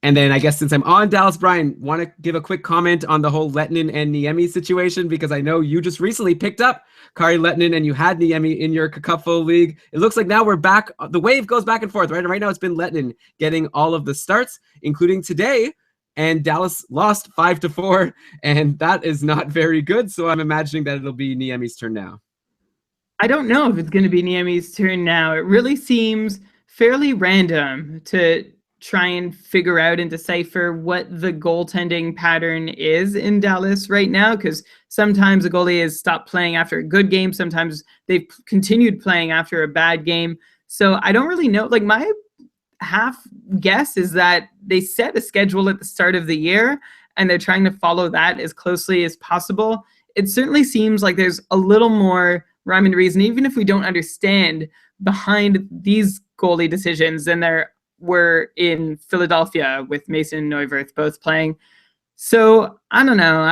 And then I guess since I'm on Dallas, Brian, want to give a quick comment on the whole Lehtinen and Niemi situation, because I know you just recently picked up Kari Lehtinen and you had Niemi in your Kakufo league. It looks like now we're back. The wave goes back and forth, right? And right now it's been Lehtinen getting all of the starts, including today. And Dallas lost 5-4, and that is not very good. So I'm imagining that it'll be Niemi's turn now. I don't know if it's going to be Niemi's turn now. It really seems fairly random to try and figure out and decipher what the goaltending pattern is in Dallas right now, because sometimes a goalie has stopped playing after a good game. Sometimes they've continued playing after a bad game. So I don't really know. Like, my half guess is that they set a schedule at the start of the year and they're trying to follow that as closely as possible. it certainly seems like there's a little more rhyme and reason, even if we don't understand behind these goalie decisions than there were in Philadelphia with Mason and Neuwirth both playing. So I don't know.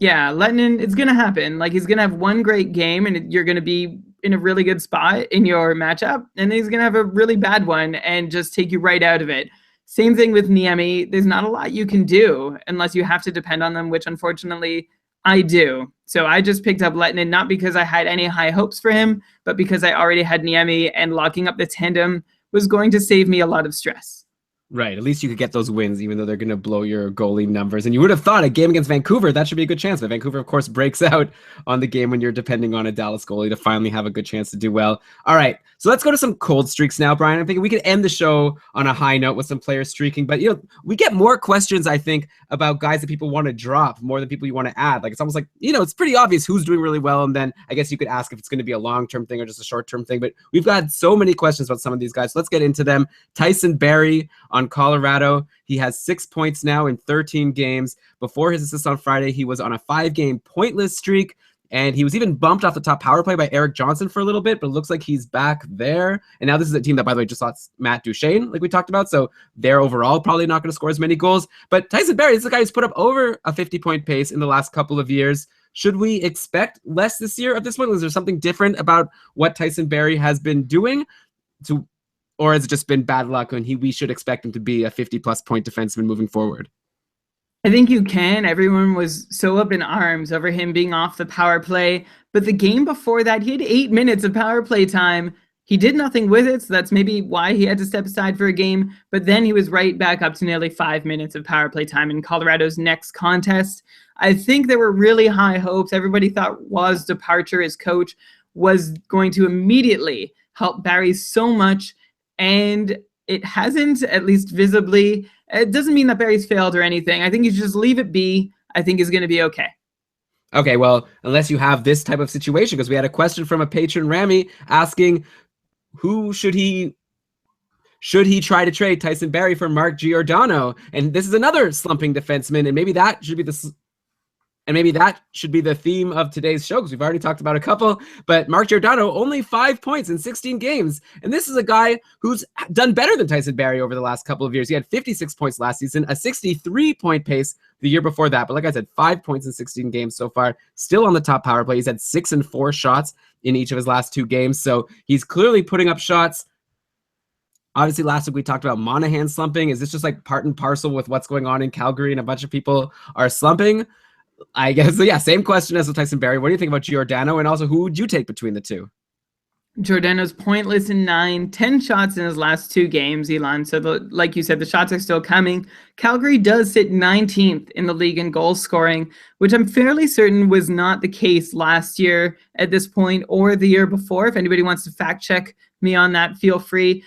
Yeah, Lettinen, it's gonna happen. Like he's gonna have one great game, and you're gonna be in a really good spot in your matchup, and he's gonna have a really bad one and just take you right out of it. Same thing with Niemi. There's not a lot you can do unless you have to depend on them, which unfortunately I do. So I just picked up Lettinen not because I had any high hopes for him, but because I already had Niemi, and locking up the tandem was going to save me a lot of stress. Right. At least you could get those wins, even though they're going to blow your goalie numbers. And you would have thought a game against Vancouver, that should be a good chance. But Vancouver, of course, breaks out on the game when you're depending on a Dallas goalie to finally have a good chance to do well. All right. So let's go to some cold streaks now, Brian. I'm thinking we could end the show on a high note with some players streaking. But, we get more questions, I think, about guys that people want to drop more than people you want to add. Like, it's almost like, it's pretty obvious who's doing really well. And then I guess you could ask if it's going to be a long-term thing or just a short-term thing. But we've got so many questions about some of these guys. So let's get into them. Tyson Barrie on Colorado. He has 6 points now in 13 games. Before his assist on Friday, he was on a 5-game pointless streak, and he was even bumped off the top power play by Eric Johnson for a little bit, but it looks like he's back there. And now this is a team that, by the way, just lost Matt Duchene, like we talked about, so they're overall probably not going to score as many goals. But Tyson Barrie is the guy who's put up over a 50-point pace in the last couple of years. Should we expect less this year at this point? Is there something different about what Tyson Barrie has been doing or has it just been bad luck and we should expect him to be a 50-plus point defenseman moving forward? I think you can. Everyone was so up in arms over him being off the power play. But the game before that, he had 8 minutes of power play time. He did nothing with it, so that's maybe why he had to step aside for a game. But then he was right back up to nearly 5 minutes of power play time in Colorado's next contest. I think there were really high hopes. Everybody thought Waugh's departure as coach was going to immediately help Barrie so much, and it hasn't, at least visibly. It doesn't mean that Barrie's failed or anything. I think you should just leave it be. I think he's going to be okay. Okay, well, unless you have this type of situation, because we had a question from a patron, Rami, asking who should he try to trade Tyson Barrie for Mark Giordano? And this is another slumping defenseman, and maybe that should be the theme of today's show, because we've already talked about a couple. But Mark Giordano, only 5 points in 16 games. And this is a guy who's done better than Tyson Barrie over the last couple of years. He had 56 points last season, a 63-point pace the year before that. But like I said, 5 points in 16 games so far. Still on the top power play. He's had 6 and 4 shots in each of his last 2 games. So he's clearly putting up shots. Obviously, last week we talked about Monahan slumping. Is this just like part and parcel with what's going on in Calgary and a bunch of people are slumping? I guess, so yeah, same question as with Tyson Barrie. What do you think about Giordano? And also, who would you take between the two? Giordano's pointless in 9, 10 shots in his last 2 games, Elon. So, like you said, the shots are still coming. Calgary does sit 19th in the league in goal scoring, which I'm fairly certain was not the case last year at this point or the year before. If anybody wants to fact check me on that, feel free.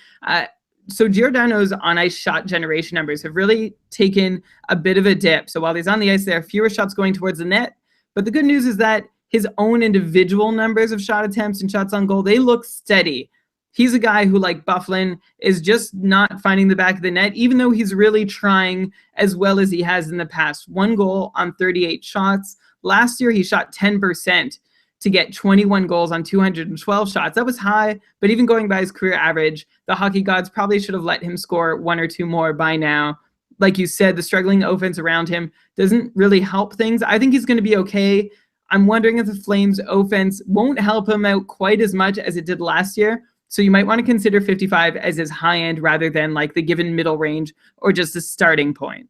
So Giordano's on-ice shot generation numbers have really taken a bit of a dip. So while he's on the ice, there are fewer shots going towards the net. But the good news is that his own individual numbers of shot attempts and shots on goal, they look steady. He's a guy who, like Byfuglien, is just not finding the back of the net, even though he's really trying as well as he has in the past. 1 goal on 38 shots. Last year, he shot 10% to get 21 goals on 212 shots. That was high, but even going by his career average, the hockey gods probably should have let him score 1 or 2 more by now. Like you said, the struggling offense around him doesn't really help things. I think he's going to be okay. I'm wondering if the Flames offense won't help him out quite as much as it did last year. So you might want to consider 55 as his high end rather than like the given middle range or just a starting point.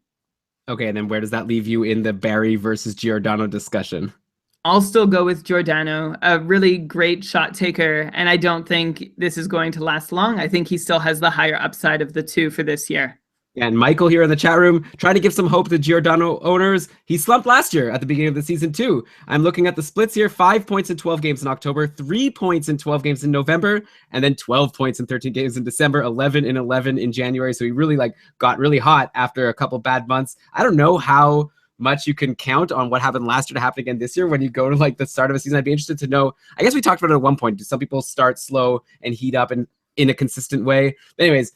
Okay, and then where does that leave you in the Barrie versus Giordano discussion? I'll still go with Giordano, a really great shot taker, and I don't think this is going to last long. I think he still has the higher upside of the two for this year. And Michael here in the chat room trying to give some hope to Giordano owners. He slumped last year at the beginning of the season too. I'm looking at the splits here: 5 points in 12 games in October, 3 points in 12 games in November, and then 12 points in 13 games in December, 11 and 11 in January. So he really got really hot after a couple bad months. I don't know how much you can count on what happened last year to happen again this year when you go to the start of a season. I'd be interested to know. I guess we talked about it at one point. Do some people start slow and heat up in a consistent way? But anyways,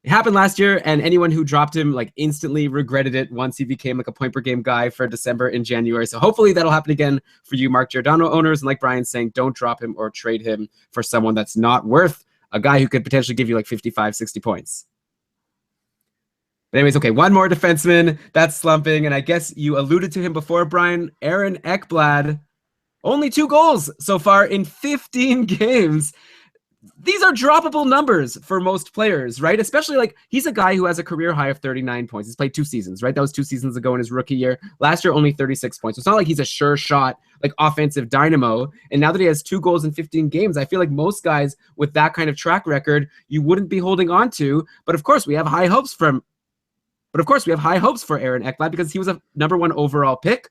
It happened last year, and anyone who dropped him like instantly regretted it once he became like a point per game guy for December and January. So hopefully that'll happen again for you Mark Giordano owners. And like Brian's saying, don't drop him or trade him for someone that's not worth a guy who could potentially give you like 55, 60 points. But anyways, okay, one more defenseman that's slumping, and I guess you alluded to him before, Brian. Aaron Ekblad, only 2 goals so far in 15 games. These are droppable numbers for most players, right? Especially like he's a guy who has a career high of 39 points. He's played 2 seasons, right? That was 2 seasons ago in his rookie year. Last year, only 36 points. So it's not like he's a sure shot, like offensive dynamo. And now that he has 2 goals in 15 games, I feel like most guys with that kind of track record, you wouldn't be holding on to. But of course, we have high hopes for Aaron Ekblad because he was a #1 overall pick.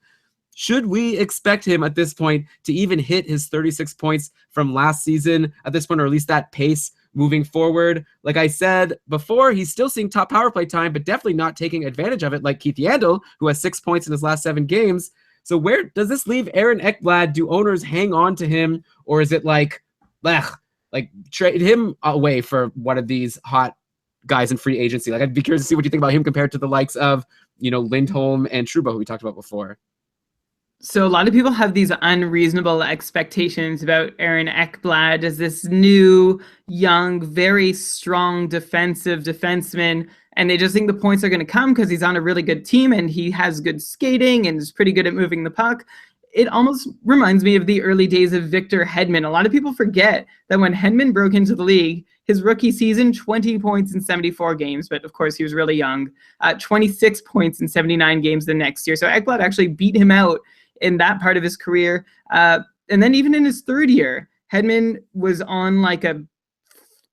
Should we expect him at this point to even hit his 36 points from last season at this point, or at least that pace moving forward? Like I said before, he's still seeing top power play time, but definitely not taking advantage of it like Keith Yandel, who has 6 points in his last 7 games. So where does this leave Aaron Ekblad? Do owners hang on to him, or is it like trade him away for one of these hot guys in free agency? Like I'd be curious to see what you think about him compared to the likes of, Lindholm and Trouba, who we talked about before. So a lot of people have these unreasonable expectations about Aaron Ekblad as this new, young, very strong defensive defenseman. And they just think the points are going to come because he's on a really good team and he has good skating and is pretty good at moving the puck. It almost reminds me of the early days of Victor Hedman. A lot of people forget that when Hedman broke into the league, his rookie season, 20 points in 74 games, but of course he was really young, 26 points in 79 games the next year. So Ekblad actually beat him out in that part of his career. And then even in his 3rd year, Hedman was on like a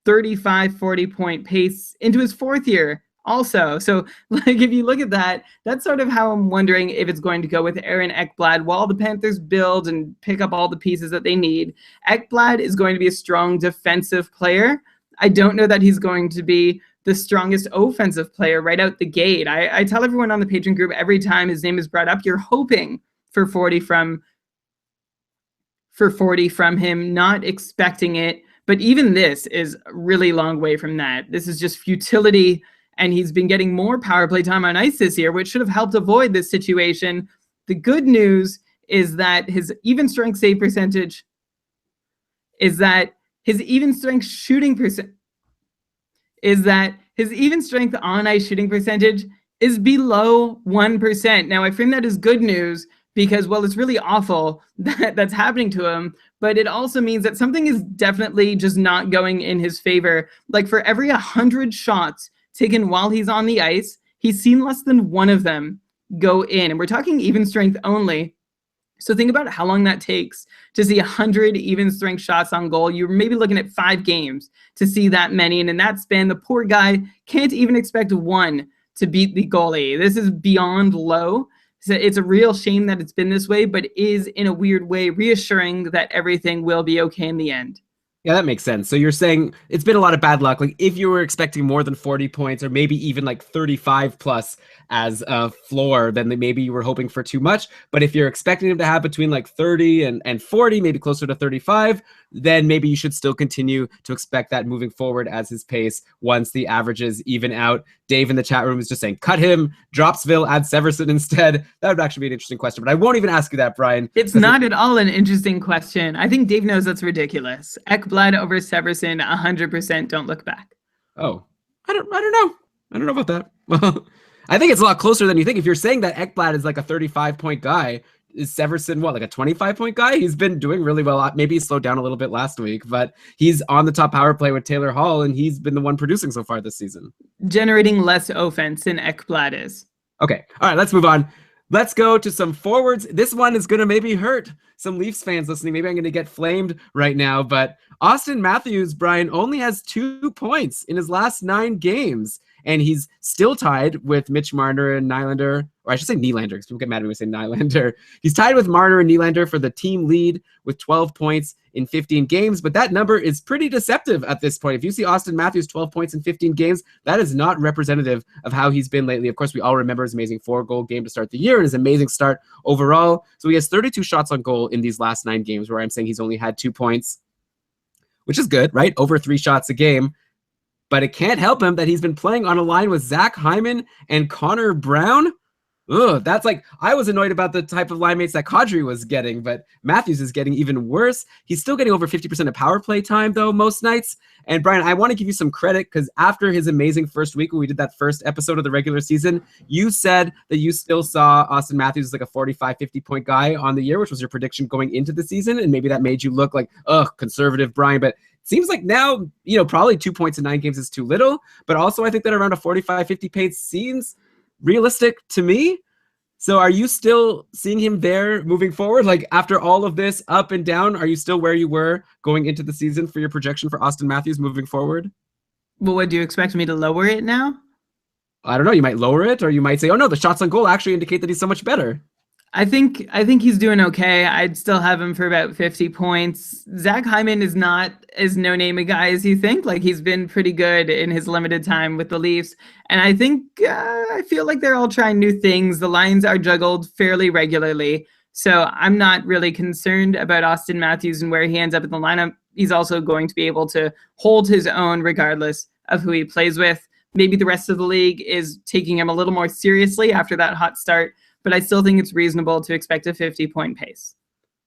35, 40 point pace into his 4th year also. So like if you look at that, that's sort of how I'm wondering if it's going to go with Aaron Ekblad. While the Panthers build and pick up all the pieces that they need, Ekblad is going to be a strong defensive player. I don't know that he's going to be the strongest offensive player right out the gate. I tell everyone on the Patreon group every time his name is brought up, you're hoping for 40 from him, not expecting it. But even this is a really long way from that. This is just futility, and he's been getting more power play time on ice this year, which should have helped avoid this situation. The good news is that his even strength save percentage is that his even strength shooting percent is that his even strength on ice shooting percentage is below 1%. Now I frame that as good news because, well, it's really awful that that's happening to him, but it also means that something is definitely just not going in his favor. Like for every 100 shots taken while he's on the ice, he's seen less than 1 of them go in. And we're talking even strength only. So think about how long that takes to see 100 even strength shots on goal. You're maybe looking at 5 games to see that many. And in that span, the poor guy can't even expect 1 to beat the goalie. This is beyond low. So it's a real shame that it's been this way, but is in a weird way reassuring that everything will be okay in the end. Yeah, that makes sense. So you're saying it's been a lot of bad luck. Like if you were expecting more than 40 points or maybe even like 35 plus as a floor, then maybe you were hoping for too much. But if you're expecting him to have between like 30 and 40, maybe closer to 35, then maybe you should still continue to expect that moving forward as his pace once the averages even out. Dave in the chat room is just saying, cut him, Dropsville, add Severson instead. That would actually be an interesting question, but I won't even ask you that, Brian. It's not at all an interesting question. I think Dave knows that's ridiculous. Ekblad over Severson, 100%. Don't look back. Oh, I don't know. I don't know about that. Well, I think it's a lot closer than you think. If you're saying that Ekblad is like a 35-point guy, is Severson what, like a 25-point guy? He's been doing really well. Maybe he slowed down a little bit last week, but he's on the top power play with Taylor Hall, and he's been the one producing so far this season. Generating less offense than Ekblad is. Okay. All right, let's move on. Let's go to some forwards. This one is going to maybe hurt some Leafs fans listening. Maybe I'm going to get flamed right now, but Austin Matthews, Brian, only has 2 points in his last 9 games. And he's still tied with Mitch Marner and Nylander, or I should say Nylander, because people get mad when we say Nylander. He's tied with Marner and Nylander for the team lead with 12 points in 15 games, but that number is pretty deceptive at this point. If you see Austin Matthews 12 points in 15 games, that is not representative of how he's been lately. Of course, we all remember his amazing 4-goal game to start the year and his amazing start overall. So he has 32 shots on goal in these last 9 games, where I'm saying he's only had 2 points, which is good, right? Over 3 shots a game. but it can't help him that he's been playing on a line with Zach Hyman and Connor Brown. Ugh, that's like, I was annoyed about the type of line mates that Kadri was getting, but Matthews is getting even worse. He's still getting over 50% of power play time, though, most nights. And Brian, I want to give you some credit because after his amazing first week when we did that first episode of the regular season, you said that you still saw Austin Matthews as like a 45, 50-point guy on the year, which was your prediction going into the season. And maybe that made you look like, conservative, Brian. But seems like now, probably 2 points in 9 games is too little. But also I think that around a 45, 50 pace seems realistic to me. So are you still seeing him there moving forward? Like after all of this up and down, are you still where you were going into the season for your projection for Austin Matthews moving forward? Well, what do you expect me to lower it now? I don't know. You might lower it, or you might say, oh no, the shots on goal actually indicate that he's so much better. I think he's doing okay. I'd still have him for about 50 points. Zach Hyman is not as no-name a guy as you think. Like, he's been pretty good in his limited time with the Leafs. And I think, I feel like they're all trying new things. The lines are juggled fairly regularly. So I'm not really concerned about Austin Matthews and where he ends up in the lineup. He's also going to be able to hold his own regardless of who he plays with. Maybe the rest of the league is taking him a little more seriously after that hot start, but I still think it's reasonable to expect a 50-point pace.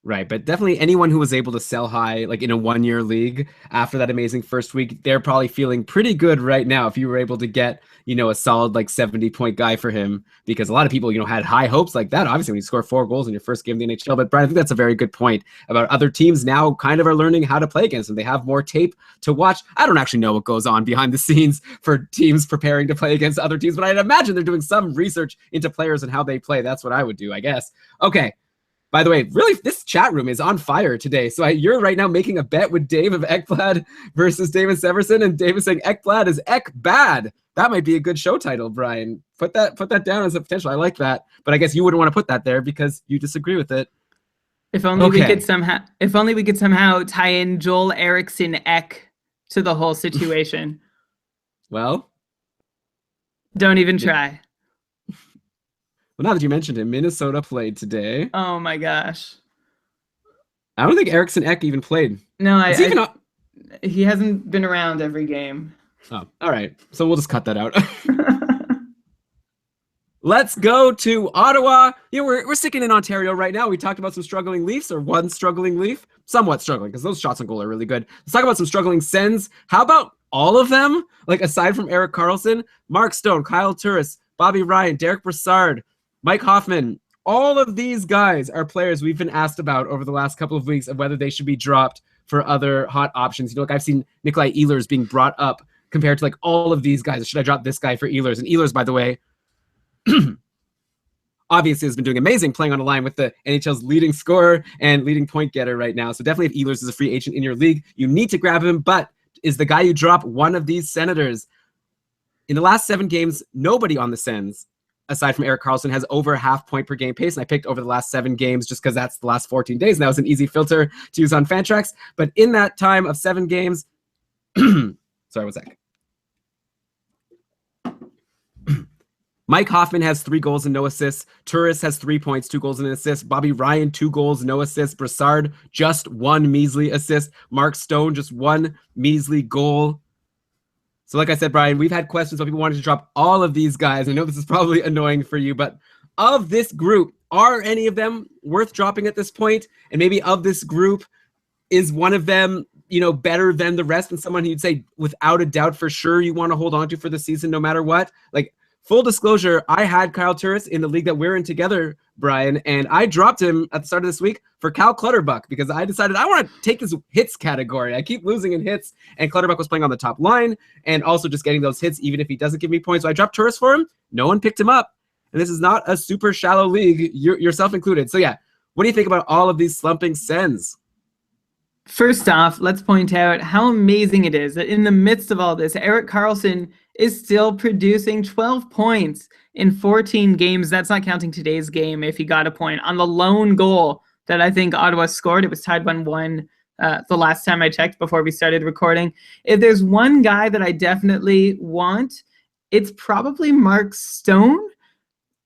Right, but definitely anyone who was able to sell high, like in a one-year league after that amazing first week, they're probably feeling pretty good right now if you were able to get, a solid like 70-point guy for him, because a lot of people, had high hopes like that. Obviously, when you score 4 goals in your first game in the NHL, but Brian, I think that's a very good point about other teams now kind of are learning how to play against them. They have more tape to watch. I don't actually know what goes on behind the scenes for teams preparing to play against other teams, but I'd imagine they're doing some research into players and how they play. That's what I would do, I guess. Okay. By the way, really, this chat room is on fire today. So you're right now making a bet with Dave of Ekblad versus David Severson, and Dave is saying Ekblad is Ek bad. That might be a good show title, Brian. Put that down as a potential. I like that, but I guess you wouldn't want to put that there because you disagree with it. If only we could somehow tie in Joel Eriksson Ek to the whole situation. Well, don't even try. Well, now that you mentioned him, Minnesota played today. Oh my gosh. I don't think Eriksson Ek even played. No, he hasn't been around every game. Oh, all right. So we'll just cut that out. Let's go to Ottawa. We're sticking in Ontario right now. We talked about some struggling Leafs, or one struggling Leaf. Somewhat struggling, because those shots on goal are really good. Let's talk about some struggling Sens. How about all of them? Like, aside from Erik Karlsson, Mark Stone, Kyle Turris, Bobby Ryan, Derek Brassard, Mike Hoffman, all of these guys are players we've been asked about over the last couple of weeks of whether they should be dropped for other hot options. Like, I've seen Nikolai Ehlers being brought up compared to like all of these guys. Should I drop this guy for Ehlers? And Ehlers, by the way, obviously has been doing amazing, playing on a line with the NHL's leading scorer and leading point getter right now. So definitely if Ehlers is a free agent in your league, you need to grab him. But is the guy you drop one of these Senators? In the last 7 games, nobody on the Sens, aside from Erik Karlsson, has over half point per game pace. And I picked over the last 7 games just because that's the last 14 days. And that was an easy filter to use on Fantrax. But in that time of 7 games, sorry, one sec. Mike Hoffman has 3 goals and no assists. Turris has 3 points, 2 goals and an assist. Bobby Ryan, 2 goals, no assists. Brassard, just 1 measly assist. Mark Stone, just 1 measly goal. So like I said, Brian, we've had questions about people wanting to drop all of these guys. I know this is probably annoying for you, but of this group, are any of them worth dropping at this point? And maybe of this group, is one of them, better than the rest, and someone you'd say without a doubt for sure you want to hold on to for the season no matter what? Like, full disclosure, I had Kyle Turris in the league that we're in together, Brian, and I dropped him at the start of this week for Cal Clutterbuck because I decided I want to take his hits category. I keep losing in hits, and Clutterbuck was playing on the top line and also just getting those hits even if he doesn't give me points. So I dropped Turris for him. No one picked him up, and this is not a super shallow league, yourself included. So yeah, what do you think about all of these slumping Sens? First off, let's point out how amazing it is that in the midst of all this, Erik Karlsson is still producing 12 points in 14 games. That's not counting today's game if he got a point on the lone goal that I think Ottawa scored. It was tied 1-1 the last time I checked before we started recording. If there's one guy that I definitely want, it's probably Mark Stone.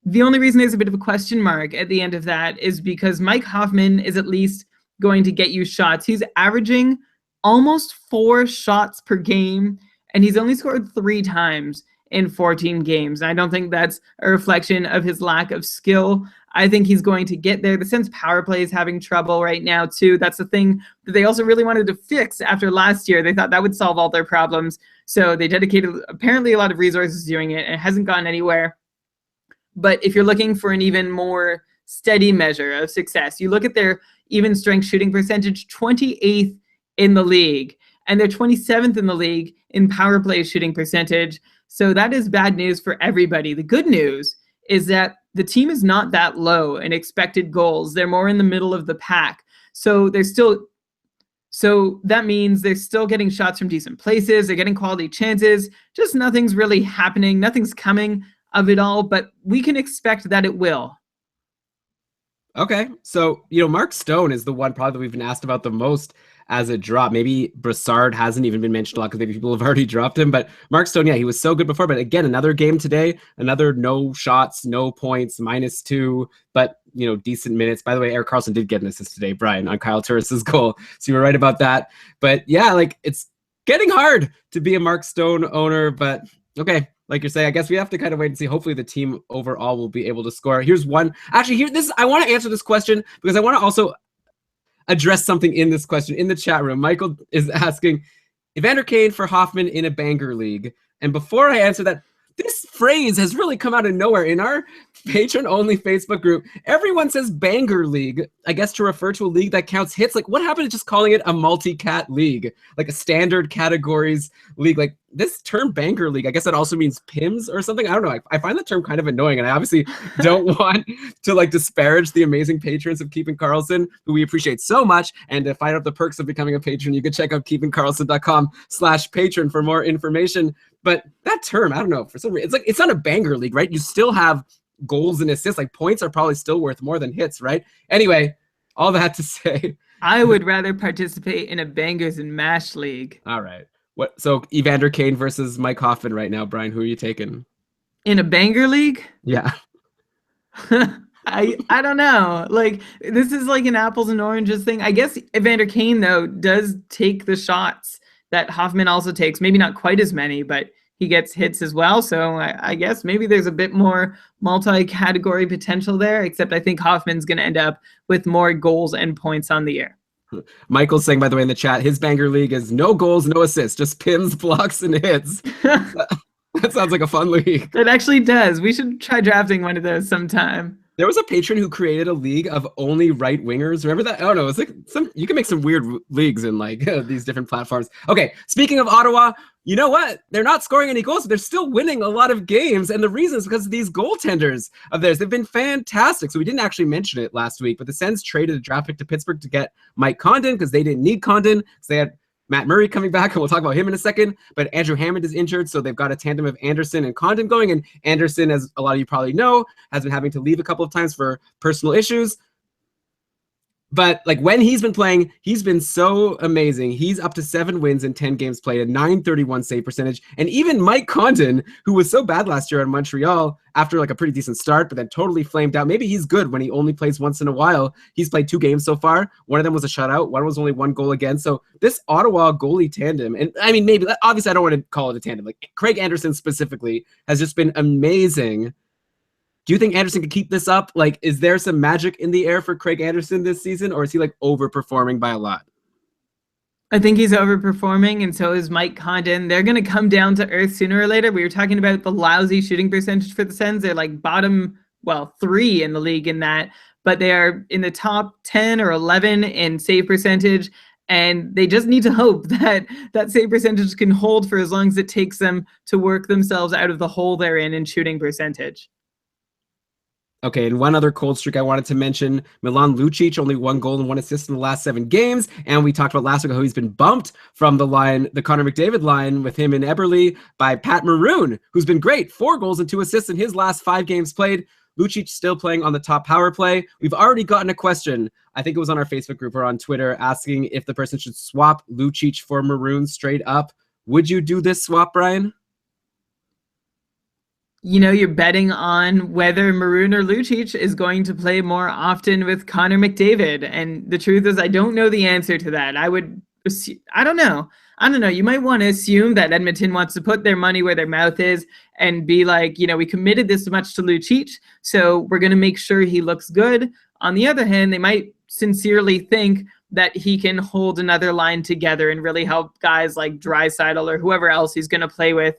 The only reason there's a bit of a question mark at the end of that is because Mike Hoffman is at least going to get you shots. He's averaging almost 4 shots per game, and he's only scored 3 times in 14 games. And I don't think that's a reflection of his lack of skill. I think he's going to get there. The Sens power play is having trouble right now, too. That's the thing that they also really wanted to fix after last year. They thought that would solve all their problems. So they dedicated apparently a lot of resources doing it, and it hasn't gone anywhere. But if you're looking for an even more steady measure of success, you look at their even strength shooting percentage, 28th in the league, and they're 27th in the league in power play shooting percentage. So that is bad news for everybody. The good news is that the team is not that low in expected goals. They're more in the middle of the pack. So that means they're still getting shots from decent places. They're getting quality chances. Just nothing's really happening. Nothing's coming of it all, but we can expect that it will. Okay, so Mark Stone is the one probably that we've been asked about the most as a drop. Maybe Brassard hasn't even been mentioned a lot because maybe people have already dropped him. But Mark Stone, yeah, he was so good before. But again, another game today, another no shots, no points, -2, but decent minutes. By the way, Erik Karlsson did get an assist today, Brian, on Kyle Turris's goal. So you were right about that. But yeah, like it's getting hard to be a Mark Stone owner. But okay. Like you're saying, I guess we have to kind of wait and see. Hopefully the team overall will be able to score. Here's one. Actually, I want to answer this question because I want to also address something in this question in the chat room. Michael is asking, Evander Kane for Hoffman in a banger league. And before I answer that, this phrase has really come out of nowhere. In our patron-only Facebook group, everyone says banger league, I guess to refer to a league that counts hits. Like, what happened to just calling it a multi-cat league? Like a standard categories league? Like, this term banger league, I guess that also means PIMS or something. I don't know. I find the term kind of annoying, and I obviously don't want to disparage the amazing patrons of Keeping Karlsson, who we appreciate so much. And to find out the perks of becoming a patron, you can check out keepingkarlsson.com/patron for more information. But that term, I don't know, for some reason, it's not a banger league, right? You still have goals and assists. Like, points are probably still worth more than hits, right? Anyway, all that to say, I would rather participate in a bangers and mash league. All right. So Evander Kane versus Mike Hoffman right now, Brian. Who are you taking? In a banger league? Yeah. I don't know. Like, this is like an apples and oranges thing. I guess Evander Kane, though, does take the shots that Hoffman also takes. Maybe not quite as many, but he gets hits as well. So I guess maybe there's a bit more multi-category potential there, except I think Hoffman's going to end up with more goals and points on the year. Michael's saying, by the way, in the chat, his banger league is no goals, no assists, just pins, blocks, and hits. That sounds like a fun league. It actually does. We should try drafting one of those sometime. There was a patron who created a league of only right wingers. Remember that? I don't know. It's like you can make some weird leagues in these different platforms. Okay, speaking of Ottawa, you know what? They're not scoring any goals, but they're still winning a lot of games. And the reason is because of these goaltenders of theirs. They've been fantastic. So we didn't actually mention it last week, but the Sens traded a draft pick to Pittsburgh to get Mike Condon because they didn't need Condon because they had Matt Murray coming back, and we'll talk about him in a second. But Andrew Hammond is injured, so they've got a tandem of Anderson and Condon going. And Anderson, as a lot of you probably know, has been having to leave a couple of times for personal issues. But when he's been playing, he's been so amazing. He's up to 7 wins in 10 games played, a .931 save percentage. And even Mike Condon, who was so bad last year in Montreal after a pretty decent start, but then totally flamed out. Maybe he's good when he only plays once in a while. He's played 2 games so far. One of them was a shutout. One was only 1 goal against. So this Ottawa goalie tandem, and I mean, maybe, obviously I don't want to call it a tandem. Craig Anderson specifically has just been amazing. Do you think Anderson can keep this up? Is there some magic in the air for Craig Anderson this season, or is he overperforming by a lot? I think he's overperforming, and so is Mike Condon. They're going to come down to earth sooner or later. We were talking about the lousy shooting percentage for the Sens. They're bottom, 3 in the league in that, but they are in the top 10 or 11 in save percentage, and they just need to hope that that save percentage can hold for as long as it takes them to work themselves out of the hole they're in shooting percentage. Okay, and one other cold streak I wanted to mention, Milan Lucic, only 1 goal and 1 assist in the last 7 games. And we talked about last week how he's been bumped from the line, the Connor McDavid line with him in Eberle by Pat Maroon, who's been great. 4 goals and 2 assists in his last 5 games played. Lucic still playing on the top power play. We've already gotten a question, I think it was on our Facebook group or on Twitter, asking if the person should swap Lucic for Maroon straight up. Would you do this swap, Brian? You're betting on whether Maroon or Lucic is going to play more often with Connor McDavid. And the truth is, I don't know the answer to that. I would I don't know. I don't know. You might want to assume that Edmonton wants to put their money where their mouth is and be like, we committed this much to Lucic, so we're going to make sure he looks good. On the other hand, they might sincerely think that he can hold another line together and really help guys like Draisaitl or whoever else he's going to play with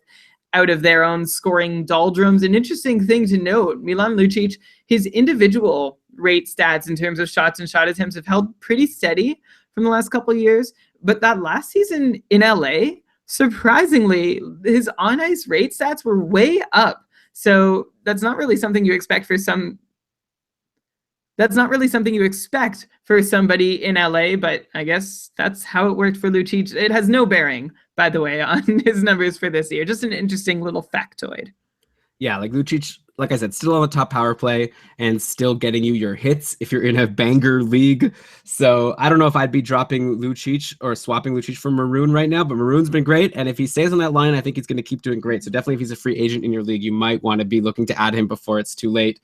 out of their own scoring doldrums. An interesting thing to note, Milan Lucic, his individual rate stats in terms of shots and shot attempts have held pretty steady from the last couple of years. But that last season in LA, surprisingly, his on-ice rate stats were way up. So that's not really something you expect for somebody in LA, but I guess that's how it worked for Lucic. It has no bearing, by the way, on his numbers for this year. Just an interesting little factoid. Yeah, like Lucic, like I said, still on the top power play and still getting you your hits if you're in a banger league. So I don't know if I'd be dropping Lucic or swapping Lucic for Maroon right now, but Maroon's been great. And if he stays on that line, I think he's going to keep doing great. So definitely if he's a free agent in your league, you might want to be looking to add him before it's too late.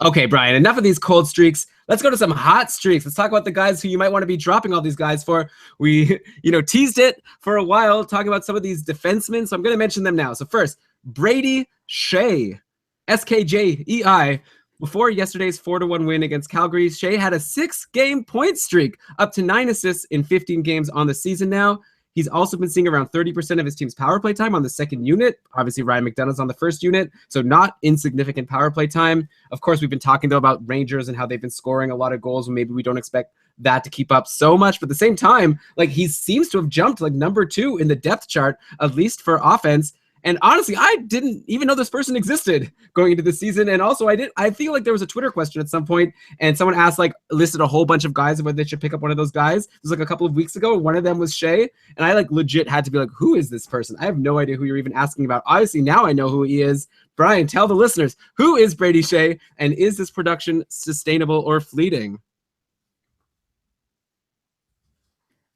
Okay, Brian, enough of these cold streaks. Let's go to some hot streaks. Let's talk about the guys who you might want to be dropping all these guys for. We, teased it for a while, talking about some of these defensemen. So I'm going to mention them now. So first, Brady Skjei, SKJEI. Before yesterday's 4-1 win against Calgary, Skjei had a 6-game point streak, up to 9 assists in 15 games on the season now. He's also been seeing around 30% of his team's power play time on the second unit. Obviously, Ryan McDonagh's on the first unit, so not insignificant power play time. Of course, we've been talking, though, about Rangers and how they've been scoring a lot of goals, and maybe we don't expect that to keep up so much. But at the same time, he seems to have jumped number 2 in the depth chart, at least for offense. And honestly, I didn't even know this person existed going into the season. And also I feel like there was a Twitter question at some point and someone asked, listed a whole bunch of guys and whether they should pick up one of those guys. It was a couple of weeks ago. One of them was Skjei. And I legit had to be who is this person? I have no idea who you're even asking about. Obviously now I know who he is. Brian, tell the listeners, who is Brady Skjei and is this production sustainable or fleeting?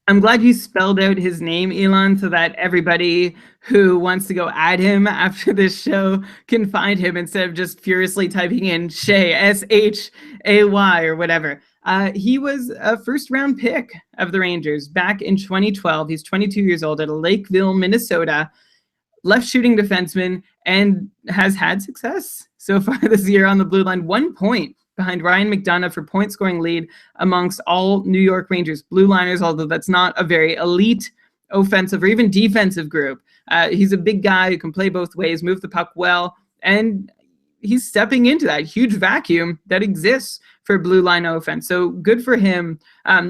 I'm glad you spelled out his name, Elon, so that everybody who wants to go add him after this show can find him instead of just furiously typing in Skjei, S-H-A-Y or whatever. He was a first-round pick of the Rangers back in 2012. He's 22 years old at Lakeville, Minnesota, left-shooting defenseman, and has had success so far this year on the blue line. 1 point behind Ryan McDonagh for point-scoring lead amongst all New York Rangers blue liners, although that's not a very elite offensive or even defensive group. He's a big guy who can play both ways, move the puck well, and he's stepping into that huge vacuum that exists for blue line offense. So good for him.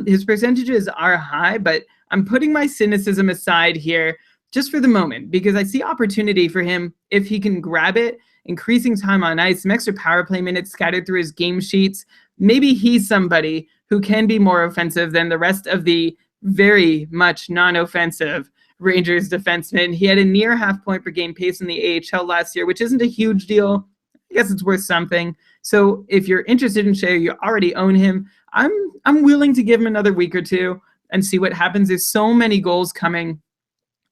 His percentages are high, but I'm putting my cynicism aside here just for the moment because I see opportunity for him if he can grab it, increasing time on ice, some extra power play minutes scattered through his game sheets. Maybe he's somebody who can be more offensive than the rest of the very much non-offensive Rangers defensemen. He had a near half point per game pace in the AHL last year, which isn't a huge deal. I guess it's worth something. So if you're interested in Skjei, you already own him. I'm willing to give him another week or two and see what happens. There's so many goals coming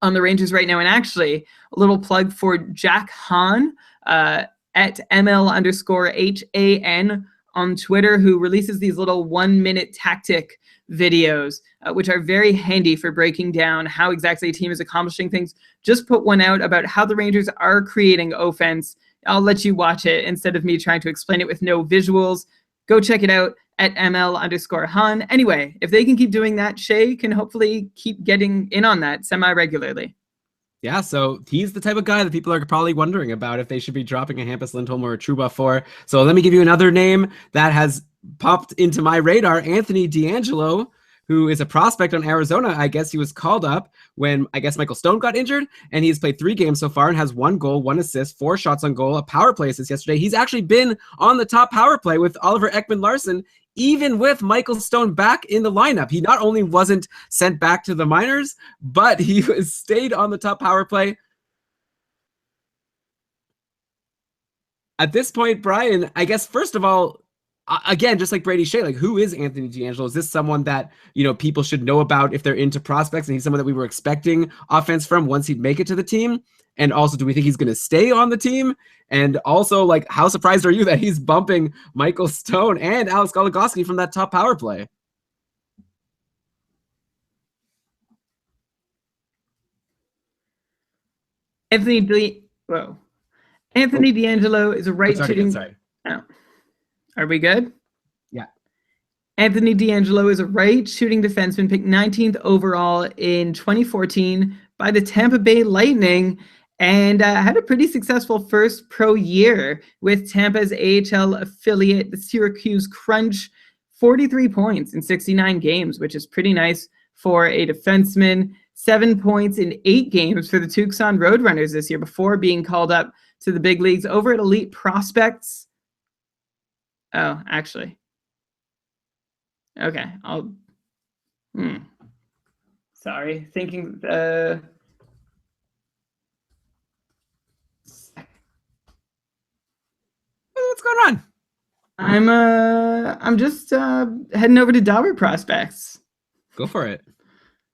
on the Rangers right now. And actually, a little plug for Jack Hahn, at ML_HAN on Twitter, who releases these little 1-minute tactic videos, which are very handy for breaking down how exactly a team is accomplishing things. Just put one out about how the Rangers are creating offense. I'll let you watch it instead of me trying to explain it with no visuals. Go check it out at ML_Han. Anyway, if they can keep doing that, Skjei can hopefully keep getting in on that semi-regularly. Yeah, so he's the type of guy that people are probably wondering about if they should be dropping a Hampus Lindholm or a Trouba for. So let me give you another name that has popped into my radar, Anthony DeAngelo, who is a prospect on Arizona. I guess he was called up when, Michael Stone got injured, and he's played 3 games so far and has 1 goal, 1 assist, 4 shots on goal, a power play assist yesterday. He's actually been on the top power play with Oliver Ekman-Larsson, even with Michael Stone back in the lineup. He not only wasn't sent back to the minors, but he stayed on the top power play. At this point, Brian, I guess, first of all, again, just like Brady Skjei, who is Anthony DeAngelo? Is this someone that, people should know about if they're into prospects, and he's someone that we were expecting offense from once he'd make it to the team? And also, do we think he's going to stay on the team? And also, how surprised are you that he's bumping Michael Stone and Alex Goligoski from that top power play? Anthony D'Angelo is a right shooting. Sorry. Oh. Are we good? Yeah. Anthony D'Angelo is a right shooting defenseman picked 19th overall in 2014 by the Tampa Bay Lightning and had a pretty successful first pro year with Tampa's AHL affiliate, the Syracuse Crunch. 43 points in 69 games, which is pretty nice for a defenseman. 7 points in 8 games for the Tucson Roadrunners this year before being called up to the big leagues over at Elite Prospects. Oh, actually. Okay, Sorry, thinking. What's going on? I'm just heading over to Dobber Prospects. Go for it.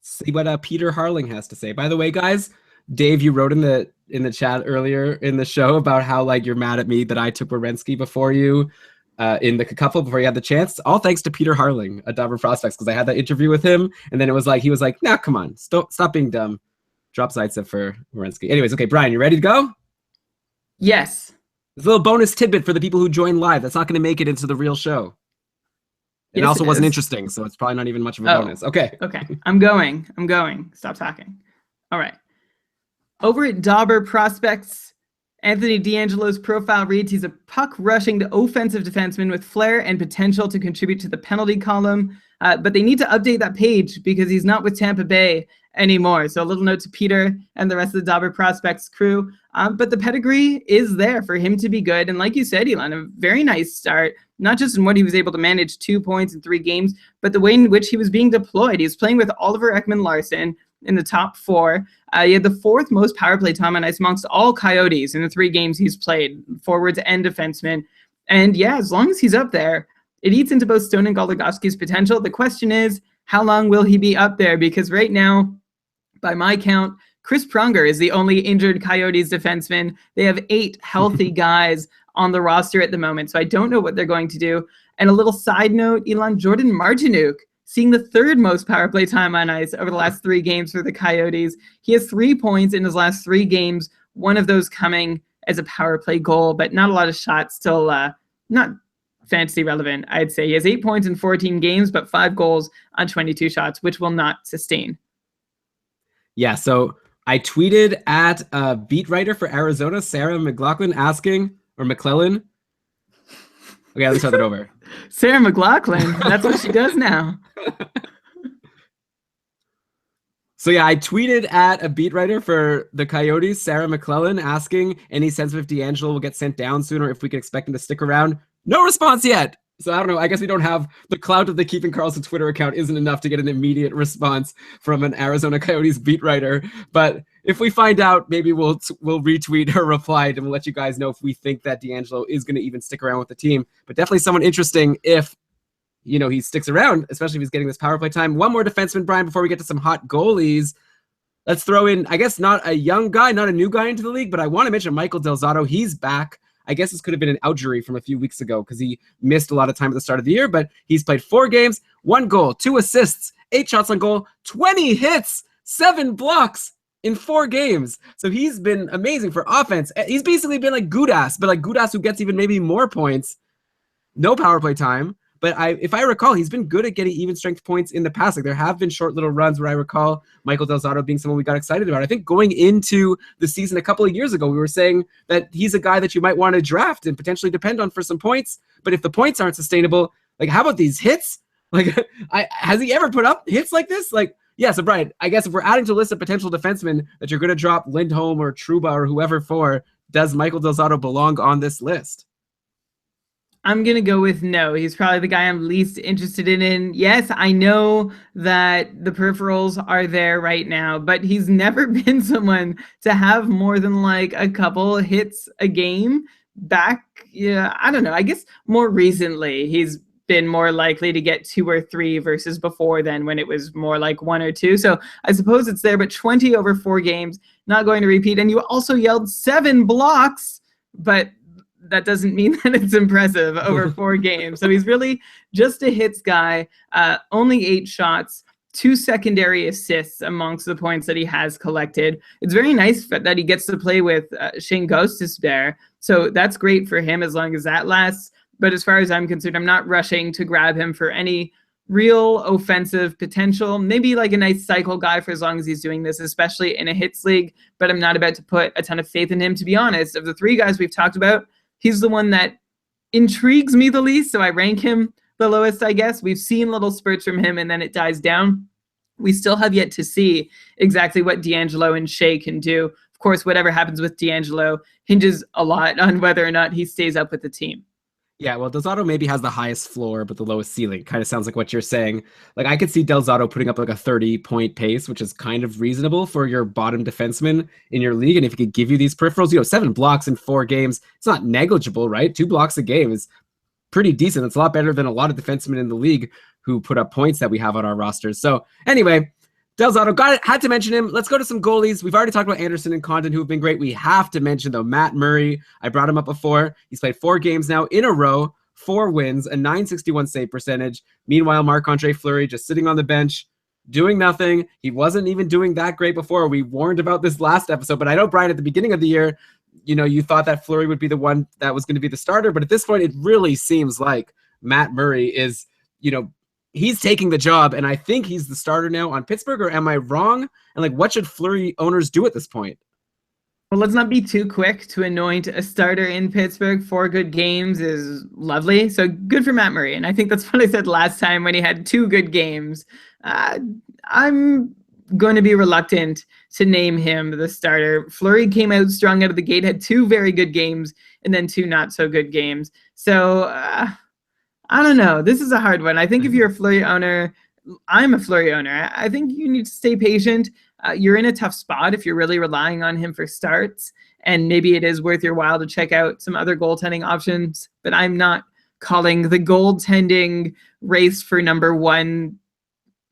See what Peter Harling has to say. By the way, guys, Dave, you wrote in the chat earlier in the show about how like you're mad at me that I took Werenski before you in the couple before you had the chance. All thanks to Peter Harling at Dobber Prospects, because I had that interview with him, and then it was like he was like, "Nah, come on, stop being dumb. Drop Zaitsev for Werenski." Anyways, okay, Brian, you ready to go? Yes. There's a little bonus tidbit for the people who join live. That's not going to make it into the real show. It also wasn't interesting, so it's probably not even much of a bonus. Okay. Okay. I'm going. Stop talking. All right. Over at Dobber Prospects, Anthony D'Angelo's profile reads he's a puck-rushing offensive defenseman with flair and potential to contribute to the penalty column. But they need to update that page because he's not with Tampa Bay anymore. So a little note to Peter and the rest of the Dobber Prospects crew. But the pedigree is there for him to be good. And like you said, Elon, a very nice start, not just in what he was able to manage 2 points in 3 games, but the way in which he was being deployed. He was playing with Oliver Ekman-Larsson in the top 4. He had the 4th most power play time on ice amongst all Coyotes in the 3 games he's played, forwards and defensemen. And yeah, as long as he's up there, it eats into both Stone and Goligoski's potential. The question is, how long will he be up there? Because right now, by my count, Chris Pronger is the only injured Coyotes defenseman. They have 8 healthy guys on the roster at the moment, so I don't know what they're going to do. And a little side note, Elon, Jordan Martinook, seeing the 3rd most power play time on ice over the last 3 games for the Coyotes. He has 3 points in his last 3 games, one of those coming as a power play goal, but not a lot of shots, still not fantasy relevant, I'd say. He has 8 points in 14 games, but 5 goals on 22 shots, which will not sustain. Yeah, so I tweeted at a beat writer for Arizona, Sarah McLaughlin, asking, or McClellan. Okay, let me start that over. Sarah McLaughlin, that's what she does now. So yeah, I tweeted at a beat writer for the Coyotes, Sarah McClellan, asking any sense of if D'Angelo will get sent down soon or if we can expect him to stick around. No response yet. So I don't know. I guess we don't have the clout of the Keeping Karlsson Twitter account isn't enough to get an immediate response from an Arizona Coyotes beat writer. But if we find out, maybe we'll retweet her reply and we'll let you guys know if we think that D'Angelo is going to even stick around with the team. But definitely someone interesting if, you know, he sticks around, especially if he's getting this power play time. One more defenseman, Brian, before we get to some hot goalies. Let's throw in, I guess, not a young guy, not a new guy into the league, but I want to mention Michael Del Zotto. He's back. I guess this could have been an injury from a few weeks ago because he missed a lot of time at the start of the year, but he's played 4 games, 1 goal, 2 assists, 8 shots on goal, 20 hits, 7 blocks in 4 games. So he's been amazing for offense. He's basically been like Gudas, but like Gudas who gets even maybe more points. No power play time. But if I recall, he's been good at getting even strength points in the past. Like there have been short little runs where I recall Michael Del Zotto being someone we got excited about. I think going into the season a couple of years ago, we were saying that he's a guy that you might want to draft and potentially depend on for some points. But if the points aren't sustainable, like how about these hits? Like has he ever put up hits like this? Like, yeah, so Brian, I guess if we're adding to a list of potential defensemen that you're going to drop Lindholm or Trouba or whoever for, does Michael Del Zotto belong on this list? I'm going to go with no. He's probably the guy I'm least interested in. Yes, I know that the peripherals are there right now, but he's never been someone to have more than like a couple hits a game back. Yeah, I don't know. I guess more recently he's been more likely to get 2 or 3 versus before then when it was more like 1 or 2. So I suppose it's there, but 20 over 4 games, not going to repeat. And you also yelled 7 blocks, but that doesn't mean that it's impressive over 4 games. So he's really just a hits guy, only 8 shots 2 secondary assists amongst the points that he has collected. It's very nice that he gets to play with Shane Gostis there. So that's great for him as long as that lasts. But as far as I'm concerned, I'm not rushing to grab him for any real offensive potential. Maybe like a nice cycle guy for as long as he's doing this, especially in a hits league. But I'm not about to put a ton of faith in him, to be honest. Of the 3 guys we've talked about, he's the one that intrigues me the least. So I rank him the lowest, I guess. We've seen little spurts from him and then it dies down. We still have yet to see exactly what D'Angelo and Shea can do. Of course, whatever happens with D'Angelo hinges a lot on whether or not he stays up with the team. Yeah, well, Del Zotto maybe has the highest floor, but the lowest ceiling. Kind of sounds like what you're saying. Like, I could see Del Zotto putting up like a 30-point pace, which is kind of reasonable for your bottom defenseman in your league. And if he could give you these peripherals, 7 blocks in 4 games, it's not negligible, right? 2 blocks a game is pretty decent. It's a lot better than a lot of defensemen in the league who put up points that we have on our rosters. So anyway, Del Zotto, had to mention him. Let's go to some goalies. We've already talked about Anderson and Condon, who have been great. We have to mention, though, Matt Murray. I brought him up before. He's played 4 games now in a row, 4 wins, a .961 save percentage. Meanwhile, Marc-Andre Fleury just sitting on the bench, doing nothing. He wasn't even doing that great before. We warned about this last episode, but I know, Brian, at the beginning of the year, you thought that Fleury would be the one that was going to be the starter, but at this point, it really seems like Matt Murray is, he's taking the job, and I think he's the starter now on Pittsburgh, or am I wrong? And what should Fleury owners do at this point? Well, let's not be too quick to anoint a starter in Pittsburgh. 4 good games is lovely. So good for Matt Murray. And I think that's what I said last time when he had 2 good games. I'm going to be reluctant to name him the starter. Fleury came out strong out of the gate, had 2 very good games, and then 2 not so good games. So I don't know. This is a hard one. I think if you're a Fleury owner, I'm a Fleury owner, I think you need to stay patient. You're in a tough spot if you're really relying on him for starts, and maybe it is worth your while to check out some other goaltending options, but I'm not calling the goaltending race for number 1